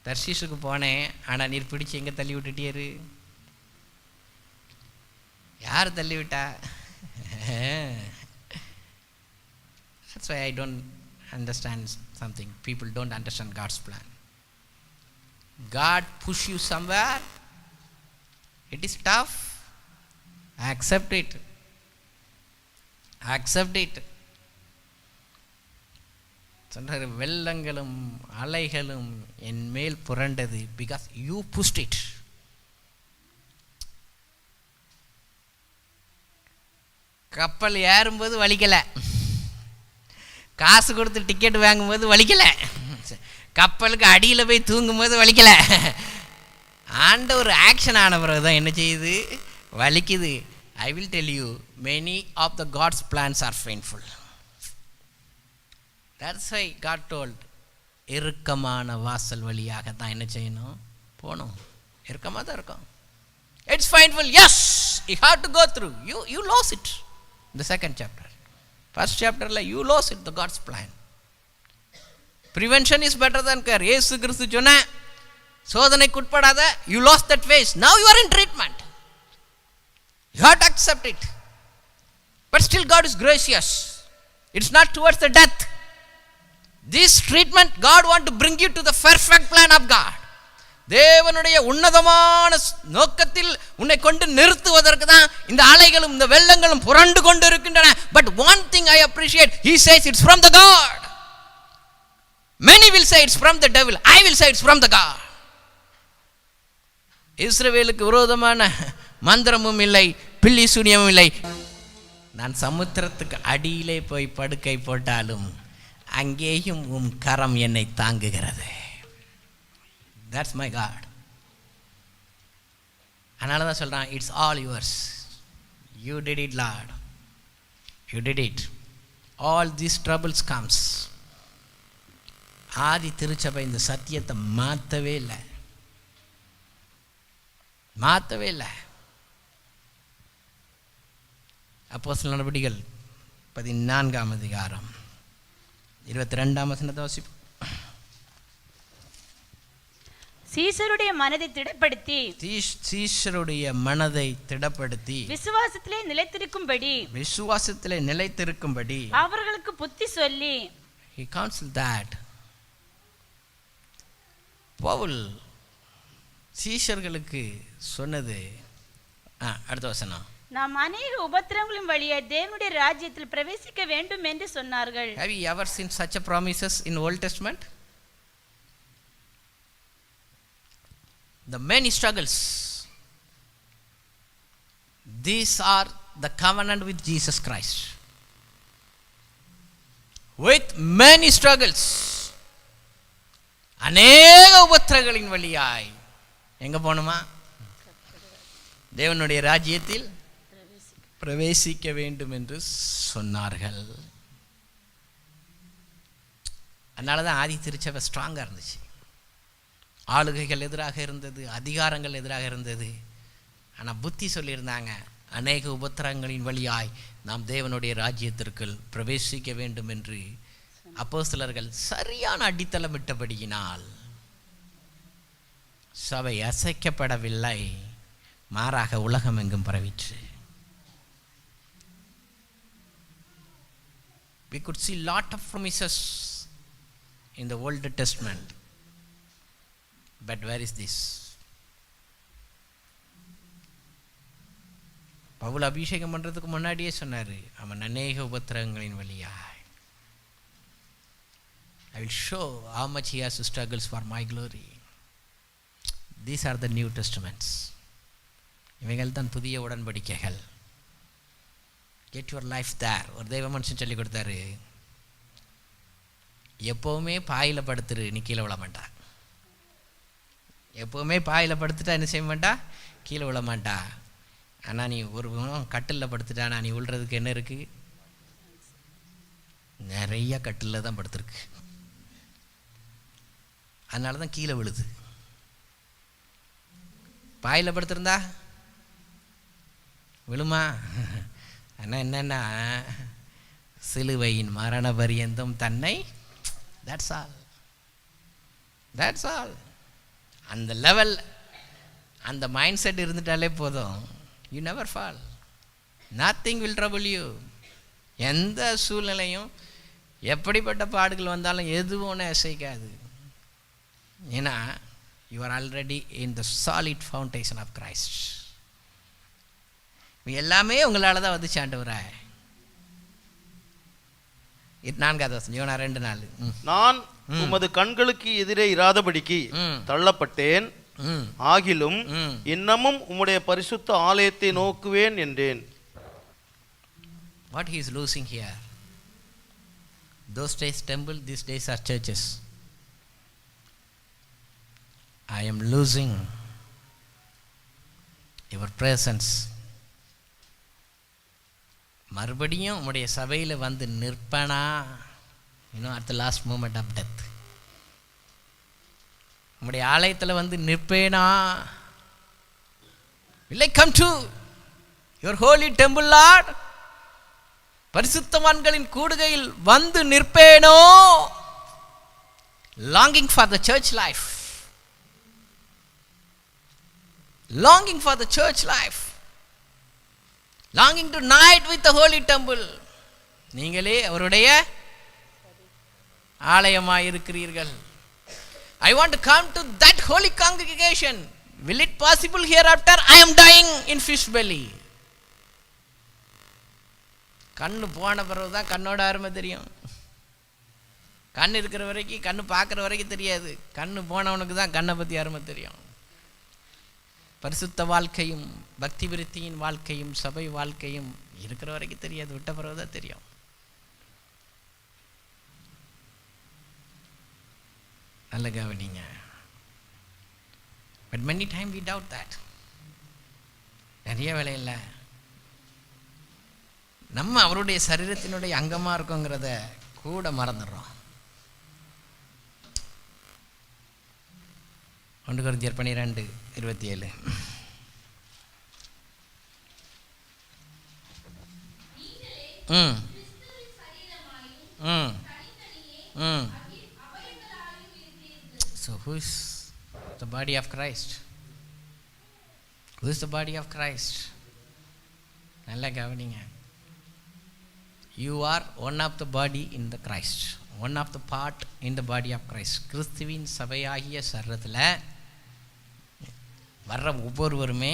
தர்ஷீஷுக்கு போனேன், ஆனால் நீர் பிடிச்சி எங்கே தள்ளி விட்டுட்டியாரு? யார் தள்ளிவிட்டா? That's why I don't understand something. People don't understand God's plan. God push you somewhere. It is tough. Accept it. சொன்னார், வெள்ளங்களும் அலைகளும் என் மேல் புரண்டது, because you pushed it. கப்பல் ஏறும்போது வலிக்கலை, காசு கொடுத்து டிக்கெட் வாங்கும்போது வலிக்கலை, கப்பலுக்கு அடியில் போய் தூங்கும்போது வலிக்கலை. ஆண்ட ஒரு ஆக்ஷன் ஆன பிறகு தான் என்ன செய்யுது? வலிக்குது. I will tell you, many of the God's plans are painful. That's why God told, இறுக்கமான வாசல் வழியாக தான் என்ன செய்யணும்? போகணும். இறுக்கமாக தான் இருக்கும். It's painful, yes, you have to go through. You lost it. The second chapter. First chapter, you lost it, the God's plan. Prevention is better than cure. இயேசு கிறிஸ்து சொன்ன சோதனைக்கு உட்படாத, you lost that phase. Now you are in treatment. You have to accept it. But still God is gracious. It's not towards the death. This treatment, God want to bring you to the perfect plan of God. தேவனுடைய உன்னதமான நோக்கத்தில் உன்னை கொண்டு நிறுத்துவதற்கு தான் இந்த அலைகளும் இந்த வெள்ளங்களும் புரண்டு கொண்டு இருக்கின்றன. But one thing I appreciate, he says it's from the God. Many will say it's from the devil. I will say it's from the God. இஸ்ரவேலுக்கு விரோதமான மந்திரமும் இல்லை, பில்லி சூனியமும் இல்லை. நான் சமுத்திரத்துக்கு அடியிலே போய் படுக்கை போட்டாலும் அங்கேயும் உம் கரம் என்னை தாங்குகிறது. That's my God. அதனால தான் சொல்கிறான், it's all yours. You did it Lord, you did it. All these troubles comes. ஆதி திருச்சபை இந்த சத்தியத்தை மாற்றவே இல்லை. அப்போஸ்தலர் நடபடிகள் 14ஆம் அதிகாரம் 22ஆம் வசனத்தை வாசிப்போம். சீஷருடைய மனதை திடப்படுத்தி விசுவாசத்திலே நிலைத்திருக்கும்படி அவர்களுக்கு புத்தி சொல்லி, he counseled that. பவுல் சீஷர்களுக்கு சொன்னது, அடுத்த வசனம், நாம் அநேக உபத்திரவங்களின் வழியாக தேவனுடைய ராஜ்யத்தில் பிரவேசிக்க வேண்டும் என்று சொன்னார்கள். Have you ever seen such a promises in Old Testament? The many struggles, these are the covenant with Jesus Christ. With many struggles, அநேக உபத்திரங்களின் வழியாய் எங்க போணுமா? தேவனுடைய ராஜ்யத்தில் பிரவேசிக்க வேண்டும் என்று சொன்னார்கள். அதனால தான் ஆதி திருச்சபை ஸ்ட்ராங்காக இருந்துச்சு. ஆளுகைகள் எதிராக இருந்தது, அதிகாரங்கள் எதிராக இருந்தது. ஆனால் புத்தி சொல்லியிருந்தாங்க, அநேக உபத்திரங்களின் வழியாய் நாம் தேவனுடைய ராஜ்யத்திற்குள் பிரவேசிக்க வேண்டும் என்று. அப்போஸ்தலர்கள் சரியான அடித்தளமிட்டபடியினால் சபை அசைக்கப்படவில்லை, மாறாக உலகம் எங்கும் பரவிற்று. We could see lot of promises in the Old Testament. But where is this? Pavul அபிஷேகம் பண்ணுறதுக்கு முன்னாடியே சொன்னார், அவன் அநேக உபத்திரவங்களின் வழியாய் I will show how much he has to struggles for my glory. These are the New Testaments. இவைகள் தான் புதிய உடன்படிக்கைகள். Get your life there. ஒரு தெய்வ மனுஷன் சொல்லி கொடுத்தாரு, எப்போவுமே பாயில் படுத்துரு, நீ கீழே விழ மாட்டா. எப்போவுமே பாயில் படுத்துட்டா என்ன செய்ய மாட்டா, கீழே விழ மாட்டா. ஆனால் நீ ஒரு கட்டிலில் படுத்துட்டானா நீ விழுறதுக்கு என்ன இருக்குது? நிறைய கட்டிலில் தான் படுத்துருக்கு. அதனால தான் கீழே விழுது. பாயில் படுத்திருந்தா விழுமா? ஆனால் என்னென்னா சிலுவையின் மரண பரியந்தம் தன்னை, தட்ஸ் ஆல். அந்த லெவல், அந்த மைண்ட் செட் இருந்துட்டாலே போதும். You never fall. Nothing will trouble you. எந்த சூழ்நிலையும் எப்படிப்பட்ட பாடுகள் வந்தாலும் எதுவும் ஒன்று அசைக்காது. ஏன்னா you are already in the solid foundation of Christ. எல்லாமே உங்களால் தான் வந்துச்சு ஆண்டவரே. 4வது வசனம், யோனா 2:4. நான் உமது கண்களுக்கு எதிரே இராதபடிக்கு தள்ளப்பட்டேன், ஆகிலும் இன்னமும் உம்முடைய பரிசுத்த ஆலயத்தை நோக்குவேன் என்றேன். What he is losing here? Those days temple, these days are churches. I am losing your presence. மறுபடியும் உம்முடைய சபையில் வந்து நிற்பனா, இன்னும் at the last moment of death. உம்முடைய ஆலயத்தில் வந்து நிற்பேனா? Will I come to your holy temple, Lord? பரிசுத்தவான்களின் கூடுகையில் வந்து நிற்பேனோ? Longing for the church life. Longing for the church life. Longing to night with the holy temple. நீங்களே அவருடைய ஆலயமாய் இருக்கிறீர்கள். I want to come to that holy congregation. Will it possible hereafter I am dying in fish belly? கண்ணு போன பிறகு தான் கண்ணோட அருமை தெரியும். கண் இருக்கிற வரைக்கும், கண்ணு பார்க்குற வரைக்கும் தெரியாது. கண்ணு போனவனுக்கு தான் கண்ணை பற்றி அருமை தெரியும். பரிசுத்த வாழ்க்கையும் பக்தி விருத்தியின் வாழ்க்கையும் சபை வாழ்க்கையும் இருக்கிற வரைக்கும் தெரியாது, விட்ட பிறகு தான் தெரியும். நல்ல கவனிங்க. But many time we doubt that. நிறைய வேலையில் நம்ம அவருடைய சரீரத்தினுடைய அங்கமாக இருக்கோங்கிறத கூட மறந்துடுறோம். 1 கொரிந்தியர் 12:27. So who is the body of Christ? Who is the body of Christ? நல்லா கவனிங்க. You are one of the body in the Christ. One of the part in the body of Christ. கிறிஸ்துவின் சபையாகிய சரீரத்தில் வர்ற ஒவ்வொருவருமே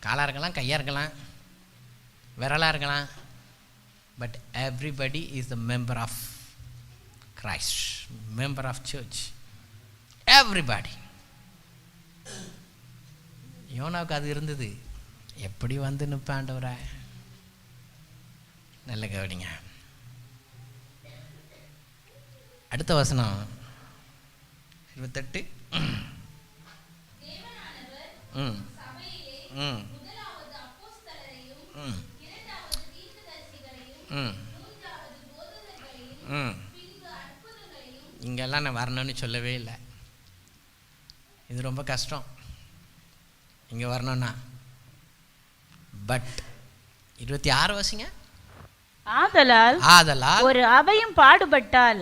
காலாக இருக்கலாம், கையாக இருக்கலாம், விரலாக இருக்கலாம். But everybody is the member of Christ, member of church. Everybody. யோனாவுக்கு அது இருந்தது. எப்படி வந்து நிற்பாண்டவரா? நல்ல கவனிங்க. அடுத்த வசனம் 28. இங்கெல்லாம் நான் வரணும்னு சொல்லவே இல்லை. இது ரொம்ப கஷ்டம் இங்கே வரணும்னா. பட் 26 வசிங்க. ஆதலால் ஒரு அவையும் பாடுபட்டால்,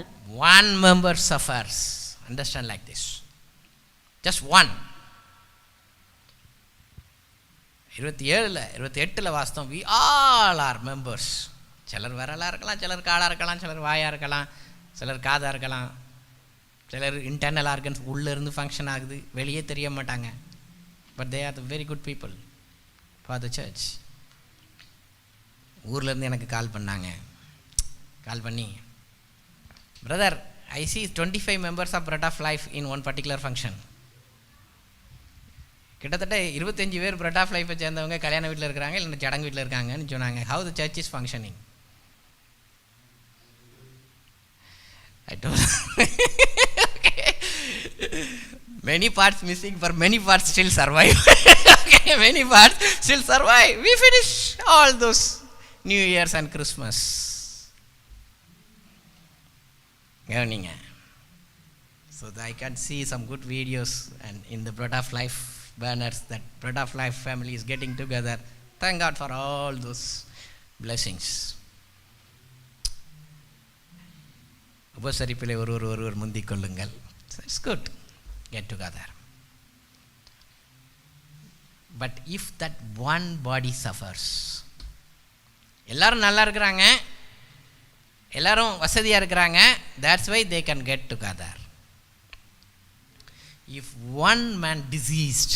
one member suffers. Understand like this. Just one. 28 வாஸ்தவம். we all are members. சிலர் விரலாக இருக்கலாம், சிலர் காலாக இருக்கலாம், சிலர் வாயாக இருக்கலாம், சிலர் காதாக இருக்கலாம், சிலர் இன்டர்னல் ஆர்கன்ஸ் உள்ளே இருந்து ஃபங்க்ஷன் ஆகுது, வெளியே தெரிய மாட்டாங்க. But they are the very good people for the church. ஊர்லேருந்து எனக்கு கால் பண்ணி brother I see 25 members of bread of life in one particular function. கிட்டத்தட்ட 25 பேர் பிரெட் ஆஃப் லைஃப்பை சேர்ந்தவங்க கல்யாண வீட்டில் இருக்கிறாங்க, இல்லை சடங்கு வீட்டில் இருக்காங்கன்னு சொன்னாங்க. How the church is functioning? I told many parts missing, for many parts still survive. Okay, many parts still survive. We finish all those New Years and Christmas. Gavninga. So I can see some good videos and in the Bread of Life banners that Bread of Life family is getting together. Thank God for all those blessings. உபசரிப்பிலே ஒருவர் முந்திக் கொள்ளுங்கள். It's good. Get together. But if that one body suffers, எல்லாரும் நல்லா இருக்கிறாங்க, எல்லாரும் வசதியாக இருக்கிறாங்க, that's why they can get together. If one man diseased,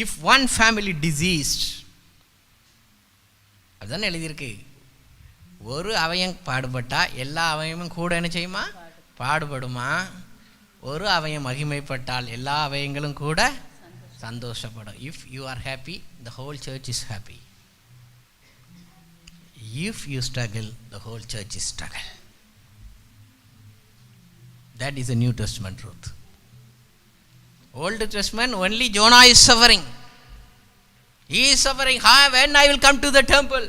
if one family diseased, அதுதான் எழுதியிருக்கு. ஒரு அவயம் பாடுபட்டா எல்லா அவயமும் கூட என்ன செய்யுமா? பாடுபடுமா. ஒரு அவயம் மகிமைப்பட்டால் எல்லா அவயங்களும் கூட சந்தோஷப்படும். If you are happy, the whole church is happy. If you struggle, the whole church is struggle. That is a New Testament truth. Old Testament, only Jonah is suffering. He is suffering. When I will come to the temple.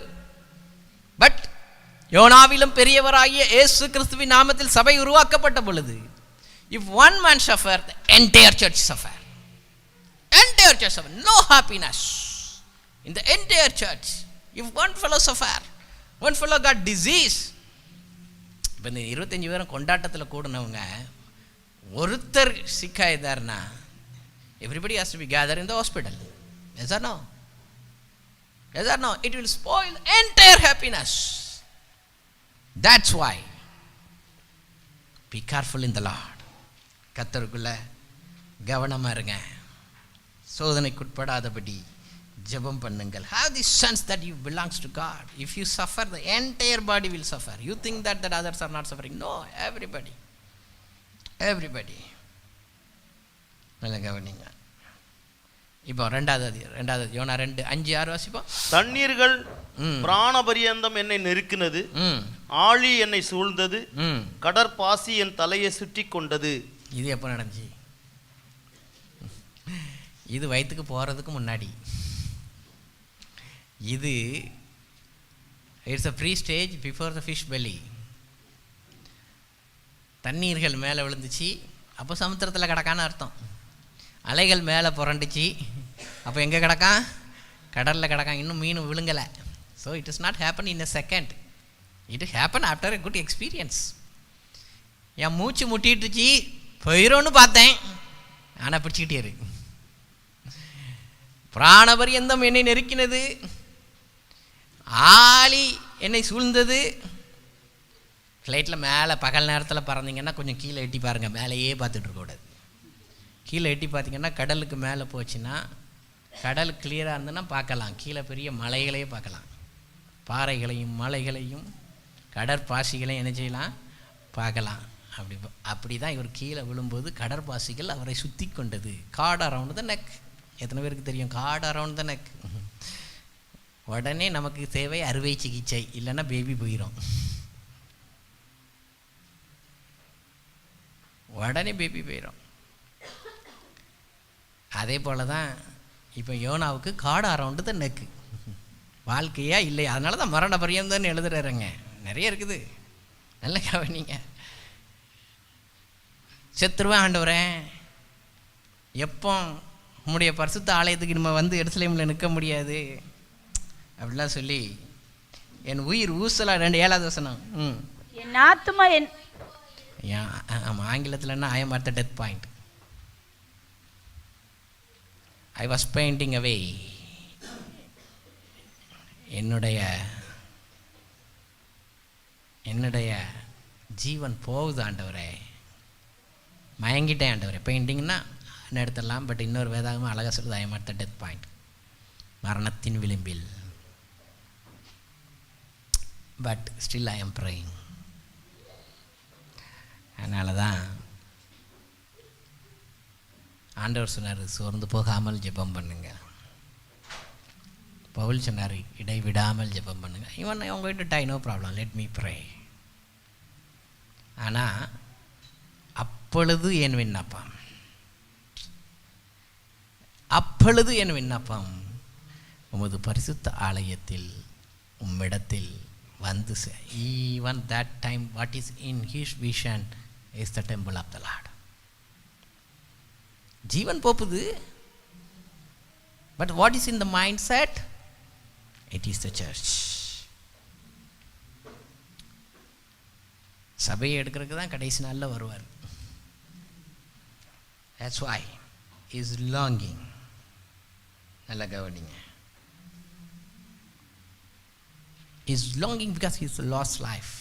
But யோனாவிலும் பெரியவராகிய இயேசு கிறிஸ்துவின் நாமத்தில் சபை உருவாக்கப்பட்ட பொழுது, if one man suffer, the entire church suffer. Entire church suffer. No happiness in the entire church. If one fellow suffer, one fellow got disease. இப்போ இந்த 25 பேரும் கொண்டாட்டத்தில் கூடினவங்க ஒருத்தர் சிக்காயிதார்னா everybody has to be gathered in the hospital. Yes or no? Yes or no? It will spoil entire happiness. That's why be careful in the Lord. கர்த்தருக்குள்ள கவனமாக இருங்க, சோதனைக்குட்படாதபடி ஜெபம் பண்ணுங்கள். Have the sense that you belongs to God. If you suffer, the entire body will suffer. You think that others are not suffering. No, everybody. நல்ல கவனிங்க. இப்போ ரெண்டாவது யோனா 2:5-6 வாசிப்போம். தண்ணீர்கள் பிராணபரியந்தம் என்னை நெருக்கினது, ஆழி என்னை சூழ்ந்தது, கடற்பாசி என் தலையை சுற்றி கொண்டது. இது எப்போ நடந்துச்சு? இது வயிற்றுக்கு போகிறதுக்கு முன்னாடி. இது it's a pre stage before the fish belly. தண்ணீர்கள் மேலே விழுந்துச்சு, அப்போ சமுத்திரத்தில் கிடக்கான்னு அர்த்தம். அலைகள் மேலே புரண்டுச்சு, அப்போ எங்கே கிடக்கான்? கடலில் கிடக்கான். இன்னும் மீன் விழுங்கலை. So it is not happen in a second. It happen after a good experience. என் மூச்சு முட்டிட்டுச்சு, போயிடும்னு பார்த்தேன், ஆனால் பிடிச்சிக்கிட்டே இருக்கு. பிராணபரியந்தம் என்னை நெருக்கினது, ஆழி என்னை சூழ்ந்தது. ஃப்ளைட்டில் மேலே பகல் நேரத்தில் பறந்தீங்கன்னா கொஞ்சம் கீழே எட்டி பாருங்கள், மேலேயே பார்த்துட்டு இருக்கக்கூடாது. கீழே எட்டி பார்த்தீங்கன்னா கடலுக்கு மேலே போச்சுன்னா, கடல் கிளியராக இருந்ததுன்னா பார்க்கலாம், கீழே பெரிய மலைகளையே பார்க்கலாம். பாறைகளையும் மலைகளையும் கடற்பாசிகளையும் என்ன செய்யலாம்? பார்க்கலாம். அப்படி தான் இவர் கீழே விழும்போது கடற்பாசிகள் அவரை சுற்றி கொண்டது. Card around the neck. எத்தனை பேருக்கு தெரியும் கார்டு அரவுண்ட் த நெக்? உடனே நமக்கு தேவை அறுவை சிகிச்சை, இல்லைன்னா பேபி போயிடும். உடனே பேபி போயிடும். அதே போல் தான் இப்போ யோனாவுக்கு கார்டு அரவுண்டு த நெக்கு. வாழ்க்கையா இல்லை, அதனால தான் மரண பரியந்தன்னு எழுதுறாருங்க. நிறைய இருக்குது, நல்ல கவனிங்க. செத்துருவேன் ஆண்டவரே, எப்போ உம்முடைய பரிசுத்த ஆலயத்துக்கு நம்ம வந்து எருசலேமில் நிற்க முடியாது அப்படிலாம் சொல்லி என் உயிர் ஊசலா 2:7 வசனம். என் ஆத்துமா ஆமாம், ஆங்கிலத்தில்னா I am at the death point. I was painting away. என்னுடைய ஜீவன் போகுது ஆண்டவரே, மயங்கிட்டேன் ஆண்டவரே. பெயிண்டிங்னா எடுத்துடலாம், பட் இன்னொரு வேதாகமாக அழகாக சொல்லுது ஐ am at the death point. மரணத்தின் விளிம்பில். But still I am praying. அதனால தான் ஆண்டவர் சொன்னார், சோர்ந்து போகாமல் ஜெபம் பண்ணுங்க. பவுல் சொன்னார், இடைவிடாமல் ஜெபம் பண்ணுங்க. Even I am going to die, no problem, let me pray. ஆனால் அப்பொழுது என் விண்ணப்பம், அப்பொழுது என் விண்ணப்பம் உமது பரிசுத்த ஆலயத்தில் உம்மிடத்தில் வந்து even that time what is in his vision is the temple of the Lord. ஜீவன் போப்புது, but what is in the mind set? It is the church. சபையை எடுக்கிறதுக்கு தான் கடைசி நாளில் வருவார். That's why he is longing. நல்லா கவனிங்க. He is longing because he is a lost life.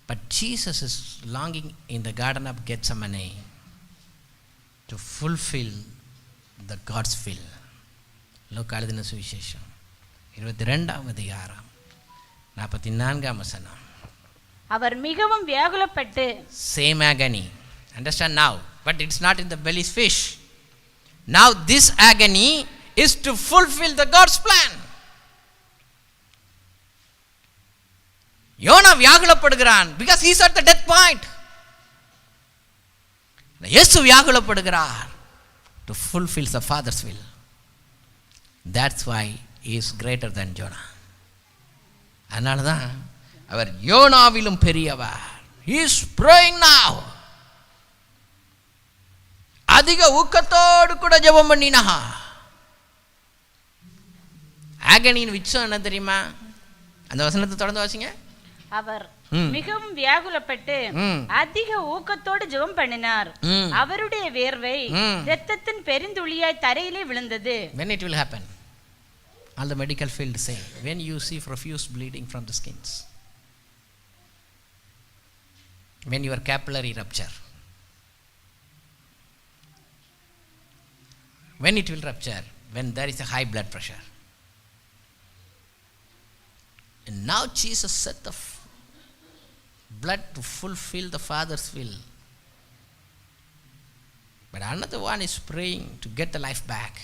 But Jesus is longing in the Garden of Gethsemane to fulfill the God's will. லூக்கா எழுதின சுவிசேஷம் 22ஆம் அதிகாரம் 44ஆம் வசனம். அவர் மிகவும் வியாகுலப்பட்டு, same agony, understand now, but it's not in the belly's fish. Now this agony is to fulfill the God's plan. யோனா வியாகுலப்படுகிறான் because he is at the death point. இயேசு வியாகுலப்படுகிறார் to fulfill the Father's will. That's why he is greater than Jonah. அதனால தான் அவர் யோனாவிலும் பெரியவர். He is praying now. அதிக ஊக்கத்தோடு கூட ஜெபம் பண்ணினா. ஆகனியின் விச்சம் என்ன தெரியுமா? அந்த வசனத்தை தொடர்ந்து வாசிங்க. அவர் மிகவும் வியாகுலப்பட்டு அதிக ஊக்கத்தோடு ஜெபம் பண்ணினார். அவருடைய வேர்வை இரத்தத்தின் பெருந்துளியாய் தரையிலே விழுந்தது. When it will happen? All the medical field say, when you see profuse bleeding from the skins, when your capillary rupture, when it will rupture, when there is a high blood pressure. And now Jesus set the blood to fulfill the Father's will. But another one is praying to get the life back.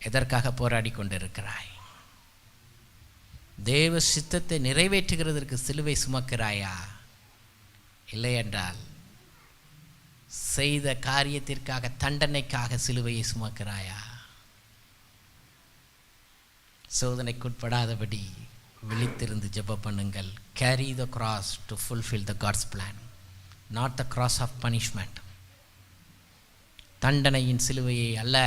எதற்காக போராடி கொண்டிருக்கிறாய்? தேவ சித்தத்தை நிறைவேற்றுகிறதற்கு சிலுவை சுமக்கிறாயா? இல்லை என்றால் செய்த காரியத்திற்காக தண்டனைக்காக சிலுவையை சுமக்கிறாயா? சோதனைக்குட்படாதபடி விழித்திருந்து ஜெபம் பண்ணுங்கள். Carry the cross to fulfill the God's plan, not the cross of punishment. தண்டனையின் சிலுவையை அல்ல,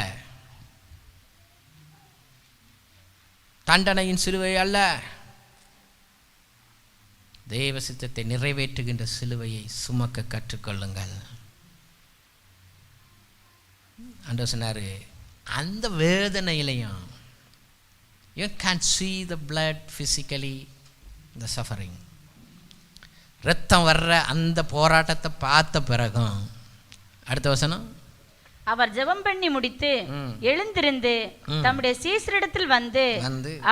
தண்டனையின் சிலுவை அல்ல, தேவ சித்தத்தை நிறைவேற்றுகின்ற சிலுவையை சுமக்க கற்றுக்கொள்ளுங்கள். ஆண்டவர் சொன்னாரு, அந்த வேதனையிலையும் you can't see the blood physically, the suffering, ரத்தம் வர்ற அந்த போராட்டத்தை பார்த்த பிறகும் அடுத்த வசனம், அவர் ஜெபம் பண்ணி முடித்து எழுந்திருந்து தம்முடைய சீசரிடத்தில் வந்து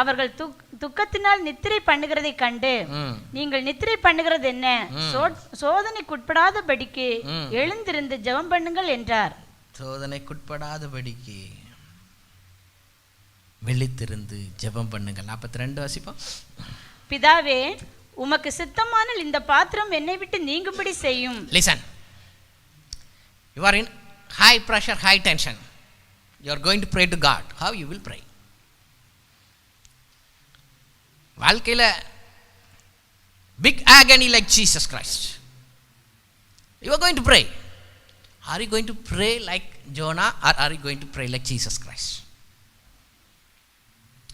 அவர்கள் துக்கத்தினால் நித்திரை பண்ணுகிறதை கண்டு, நீங்கள் நித்திரை பண்ணுகிறது என்ன? சோதனைக்குட்படாதபடிக்கு எழுந்திருந்து ஜெபம் பண்ணுங்கள் என்றார். சோதனைக்குட்படாதபடிக்கு விழித்திருந்து ஜெபம் பண்ணுங்கள். 42 வாசிப்போம். பிதாவே, உமக்கு சித்தமானால் இந்த பாத்திரம் என்னை விட்டு நீங்கும்படி செய்யும். Listen, you are in high pressure, high tension. You are going to pray to God. How you will pray? வாழ்க்கையில big agony like Jesus Christ. You are going to pray. Are you going to pray like Jonah or are you going to pray like Jesus Christ?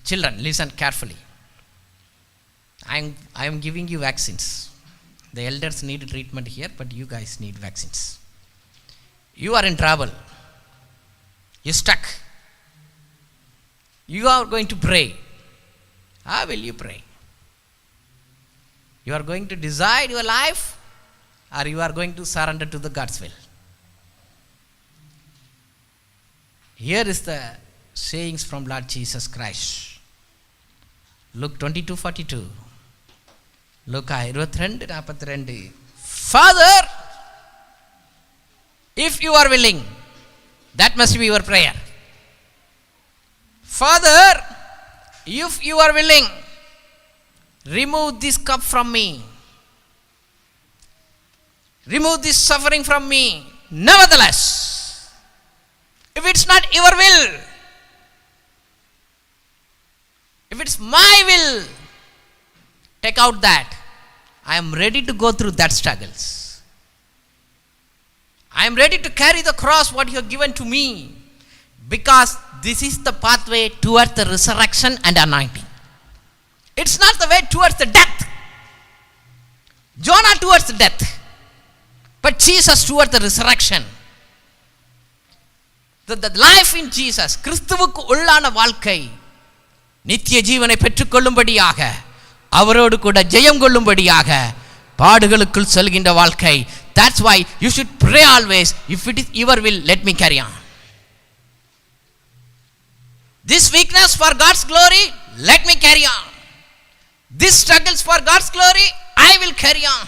Children, listen carefully. I am giving you vaccines. The elders need treatment here, but you guys need vaccines. You are in trouble. You stuck. You are going to pray. How will you pray? You are going to decide your life or you are going to surrender to the God's will? Here is the sayings from Lord Jesus Christ. Luke 22:42. Luca 22:42. Father, if you are willing, that must be your prayer. Father, if you are willing, remove this cup from me. Remove this suffering from me. Nevertheless, if it's not your will, if it's my will, take out that. I am ready to go through that struggles. I am ready to carry the cross what you have given to me, because this is the pathway towards the resurrection and anointing. It's not the way towards the death. Jonah towards the death, but Jesus towards the resurrection. The life in Jesus, கிறிஸ்துவுக்கு உள்ளான வாழ்க்கை, நித்திய ஜீவனை பெற்றுக்கொள்ளும்படியாக, அவரோடு கூட ஜெயம் கொள்ளும்படியாக பாடுகளுக்குள் செல்கின்ற வாழ்க்கை. That's why you should pray always, if it is your will, let me carry on. This weakness for God's glory, let me carry on. This struggles for God's glory, I will carry on.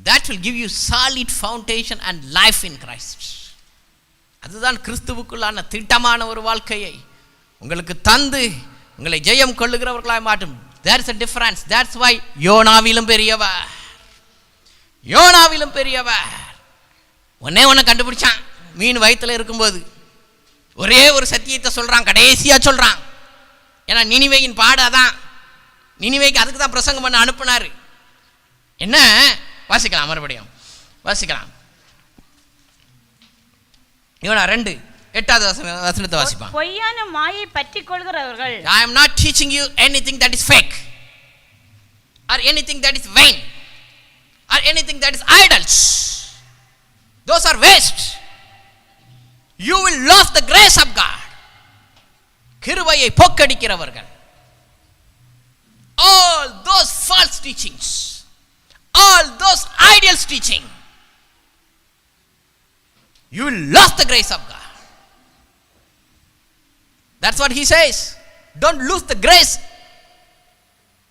That will give you solid foundation and life in Christ. அதுதான் கிறிஸ்துவுக்குள்ளான திட்டமான ஒரு வாழ்க்கையை உங்களுக்கு தந்து உங்களை ஜெயம் கொள்ளுகிறவர்களாய் மாற்றும். There is a difference. That's why யோனாவிலும் பெரியவர், யோனாவிலும் பெரியவர். ஒன்னை கண்டுபிடிச்சான். மீன் வயிற்றுல இருக்கும்போது ஒரே ஒரு சத்தியத்தை சொல்றான், கடைசியா சொல்றான். ஏன்னா நினிவேயின் பாடாதான், நினிவேக்கு அதுக்கு தான் பிரசங்கம் பண்ண அனுப்புனாரு. என்ன வாசிக்கலாம், மறுபடியும் வாசிக்கலாம். யோனா 2:8 வசனத்தை வாசிப்பான். பொய்யான மாயை பற்றி கொள்கிறவர்கள். I am not teaching you anything that is fake or anything that is vain or anything that is idols. Those are waste. You will lose the grace of God. கிருபையை போக்கடிக்கிறவர்கள், all those false teachings, all those idols teaching, you will lose the grace of God. That's what he says. Don't lose the grace.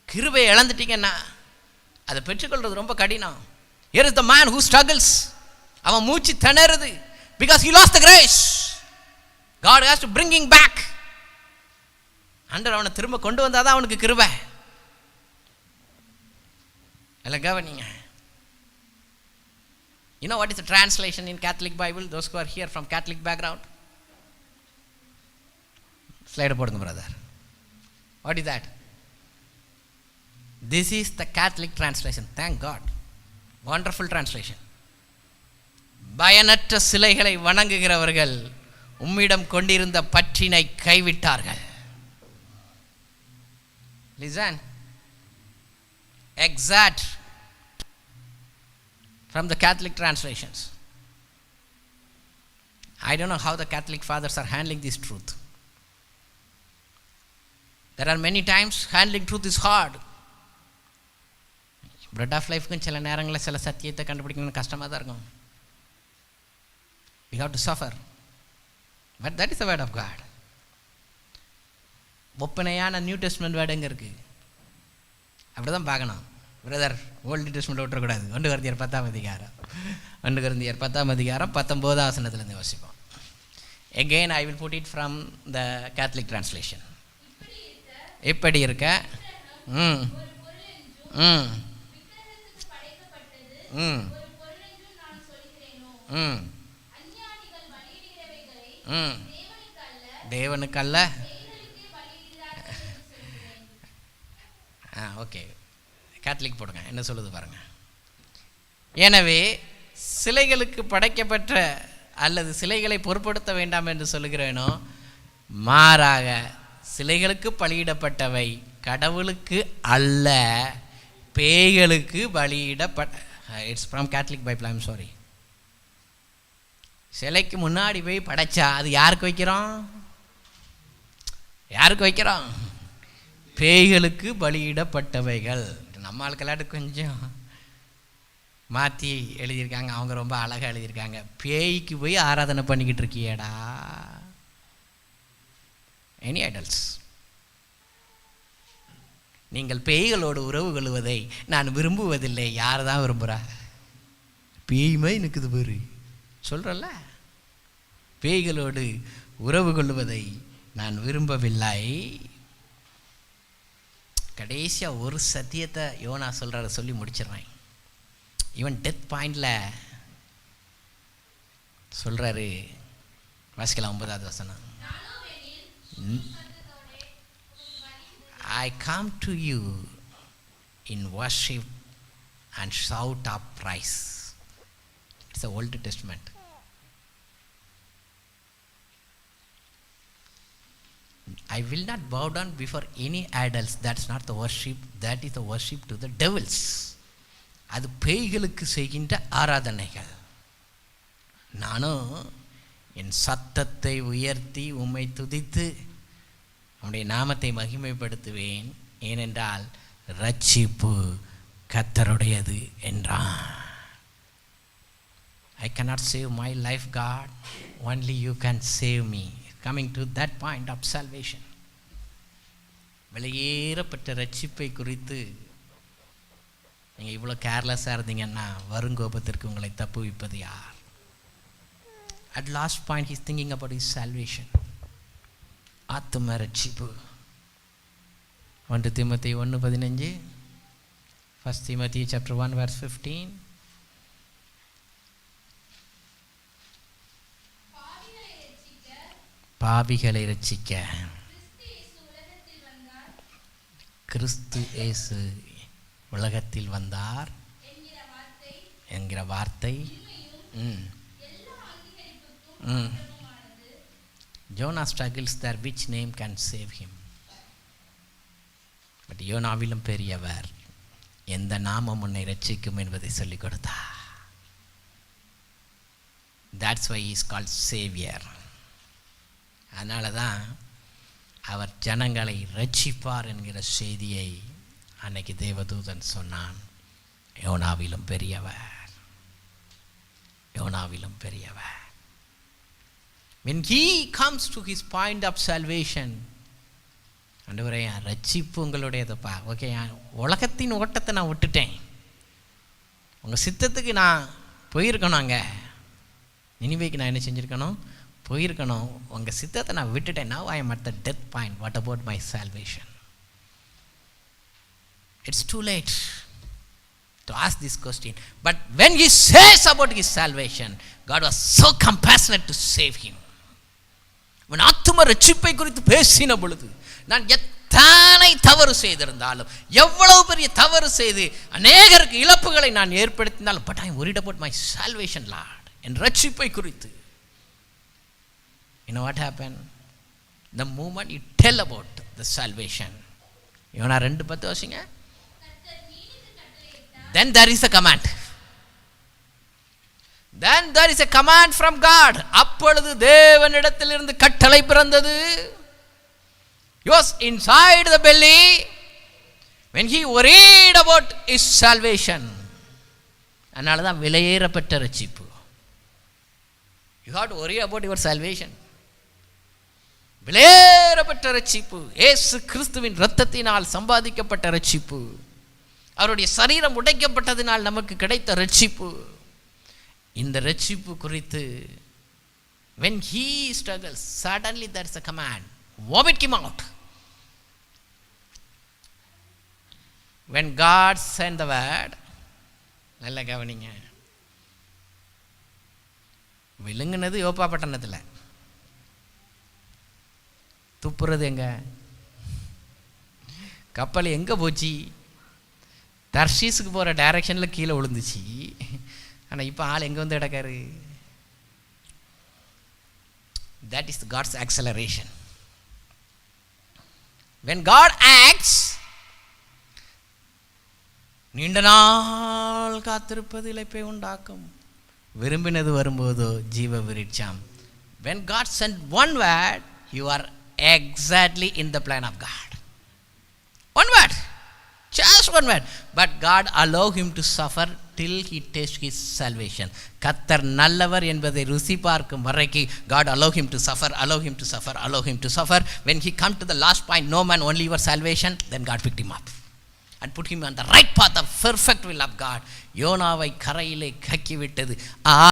கிருபையை இழந்துட்டீங்கன்னா அதை பெற்றுக்கொள்றது ரொம்ப கடினம். Here is the man who struggles. அவன் மூச்சு திணறுது, because he lost the grace. God has to bring him back. ஆண்டவர் அவனை திரும்ப கொண்டு வந்தாதான் அவனுக்கு கிருபை. எல்லாம் கவனிங்க. You know what is the translation in Catholic Bible? Those who are here from Catholic background, slide போடுங்க brother. What is that? This is the Catholic translation. Thank God. Wonderful translation. பயனற்ற சிலைகளை வணங்குகிறவர்கள் உம்மிடம் கொண்டிருந்த பற்றினை கைவிட்டார்கள். Listen. Exact from the Catholic translations. I don't know how the Catholic fathers are handling this truth. There are many times handling truth is hard. Bread of life க்கு சில நேரங்களில் சில சத்தியத்தை கண்டுபிடிக்கணும் கஷ்டமாக தான் இருக்கும். We have to suffer. But that is the word of God. ஒப்பனையான நியூ டெஸ்ட்மெண்ட் வேர்டு எங்கே இருக்குது? அப்படி தான் பார்க்கணும் பிரதர். ஓல்டு டெஸ்ட்மெண்ட் விட்டுறக்கூடாது. 1 கொரிந்தியர் 10 அதிகாரம் 19 வசனத்துலேருந்து வாசிப்போம். Again I will put it from the Catholic translation. எப்படி இருக்க தேவனுக்கு அல்ல. ஓகே, கேத்தலிக் போடுங்க, என்ன சொல்லுது பாருங்க. எனவே சிலைகளுக்கு படைக்கப்பட்ட அல்லது சிலைகளை பொருட்படுத்த வேண்டாம் என்று சொல்லுகிறேனோ, மாறாக சிலைகளுக்கு பலியிடப்பட்டவை கடவுளுக்கு அல்ல, பேய்களுக்கு பலியிடப்பட்ட. It's from Catholic Bible. I'm sorry. சிலைக்கு முன்னாடி போய் படைச்சா அது யாருக்கு வைக்கிறோம்? யாருக்கு வைக்கிறோம்? பேய்களுக்கு பலியிடப்பட்டவைகள். நம்ம ஆளுக்கெல்லாட்டு கொஞ்சம் மாற்றி எழுதியிருக்காங்க, அவங்க ரொம்ப அழகாக எழுதியிருக்காங்க. பேய்க்கு போய் ஆராதனை பண்ணிக்கிட்டு இருக்கியேடா. Any idols. நீங்கள் பேய்களோடு உறவு கொள்வதை நான் விரும்புவதில்லை. யார் தான் விரும்புகிறா? பேய்மை நிற்குது பேரு சொல்கிறல்ல, பேய்களோடு உறவு கொள்வதை நான் விரும்பவில்லை. கடைசியாக ஒரு சத்தியத்தை யோனா சொல்கிறத சொல்லி முடிச்சிடுறேன். இவன் டெத் பாயிண்டில் சொல்கிறாரு. வாசிக்கலாம் 9வது வசனம். I come to you in worship and shout of praise. It's the Old Testament. I will not bow down before any idols. That's not the worship. That is the worship to the devils. அது பேய்களுக்கு செய்கின்ற ஆராதனைகள். நானும் என் சத்தத்தை உயர்த்தி உம்மை துதித்து உம்முடைய நாமத்தை மகிமைப்படுத்துவேன், ஏனென்றால் ரட்சிப்பு கர்த்தருடையது என்றான். I cannot save my life, God. Only you can save me. Coming to that point of salvation. வெளியேறப்பட்ட ரட்சிப்பை குறித்து நீங்கள் இவ்வளோ கேர்லெஸ்ஸாக இருந்தீங்கன்னா வருங்கோபத்திற்கு உங்களை தப்புவிப்பது யார்? At last point he's thinking about his salvation. ஆத்தும ரட்சிப்பு. 1 Timothy 1:15, 1 Timothy chapter 1 verse 15. பாவிகளை ரட்சிக்க கிறிஸ்து இயேசு உலகத்தில் வந்தார் என்கிற வார்த்தை Jonah struggles there, which name can save him? But யோனாவிலும் பெரியவர் எந்த நாமம் உன்னை ரட்சிக்கும் என்பதை சொல்லிக் கொடுத்தார். That's why he is called Savior. அதனால தான் அவர் ஜனங்களை ரட்சிப்பார் என்கிற செய்தியை அன்னைக்கு தேவதூதன் சொன்னான். யோனாவிலும் பெரியவர், யோனாவிலும் பெரியவர். When he comes to his point of salvation, ஆண்டவரே ரட்சிப்பு உங்களுடையதுப்பா, ஓகே, உலகத்தின் ஓட்டத்தை நான் விட்டுட்டேன், உங்கள் சித்தத்துக்கு நான் போயிருக்கணும், அங்கே நினிவேக்கு நான் என்ன செஞ்சுருக்கணும், போயிருக்கணும், உங்கள் சித்தத்தை நான் விட்டுட்டேன். Now I am at the death point. What about my salvation? It's too late to ask this question. But when he says about his salvation, God was so compassionate to save him. அவன் ஆத்தும ரட்சிப்பை குறித்து பேசின பொழுது, நான் எத்தனை தவறு செய்திருந்தாலும், எவ்வளவு பெரிய தவறு செய்து அநேகருக்கு இழப்புகளை நான் ஏற்படுத்தினாலும், but I am worried about my salvation, Lord, என் ரட்சிப்பை குறித்து. You know what happened? The moment you tell about the salvation, யோனா 2:10 வாசிங்க. Then there is a command. Then there is a command from God. அப்பொழுது தேவனிடத்திலிருந்து கட்டளை பிறந்தது. He was inside the belly when he worried about his salvation. அதனால தான் விலையேறப்பட்ட ரட்சிப்பு. You have to worry about your salvation. விலையேறப்பட்ட ரட்சிப்பு, இயேசு கிறிஸ்துவின் இரத்தத்தினால் சம்பாதிக்கப்பட்ட ரட்சிப்பு, அவருடைய சரீரம் உடைக்கப்பட்டதினால் நமக்கு கிடைத்த ரட்சிப்பு. இந்த ரட்சிப்பு குறித்து when he struggles, suddenly there is a command, vomit him out. When God sent the word, நல்ல கவனிங்க, விழுங்குனது யோப்பா பட்டணத்தில், துப்புறது எங்க, கப்பல் எங்கே போச்சு, தர்ஷீஸுக்கு போகிற டைரக்ஷனில் கீழே விழுந்துச்சு. ஆனால் இப்போ ஆள் எங்கே வந்து கிடக்காரு? That is God's acceleration. When God acts, நீண்ட நாள் காத்திருப்பது இளைப்பை உண்டாக்கும், விரும்பினது வரும்போதோ ஜீவ விருட்சம். When God sent one word, you are exactly in the plan of God. One word, just one word. But God allow him to suffer till he tastes his salvation. கர்த்தர் நல்லவர் என்பதை ருசி பார்க்கும் வரைக்கும் God allow him to suffer, allow him to suffer, allow him to suffer. When he come to the last point, no man, only your salvation, then God picked him up. and put him on the right path of perfect will of God. யோனாவை கரையிலே கக்கிவிட்டது.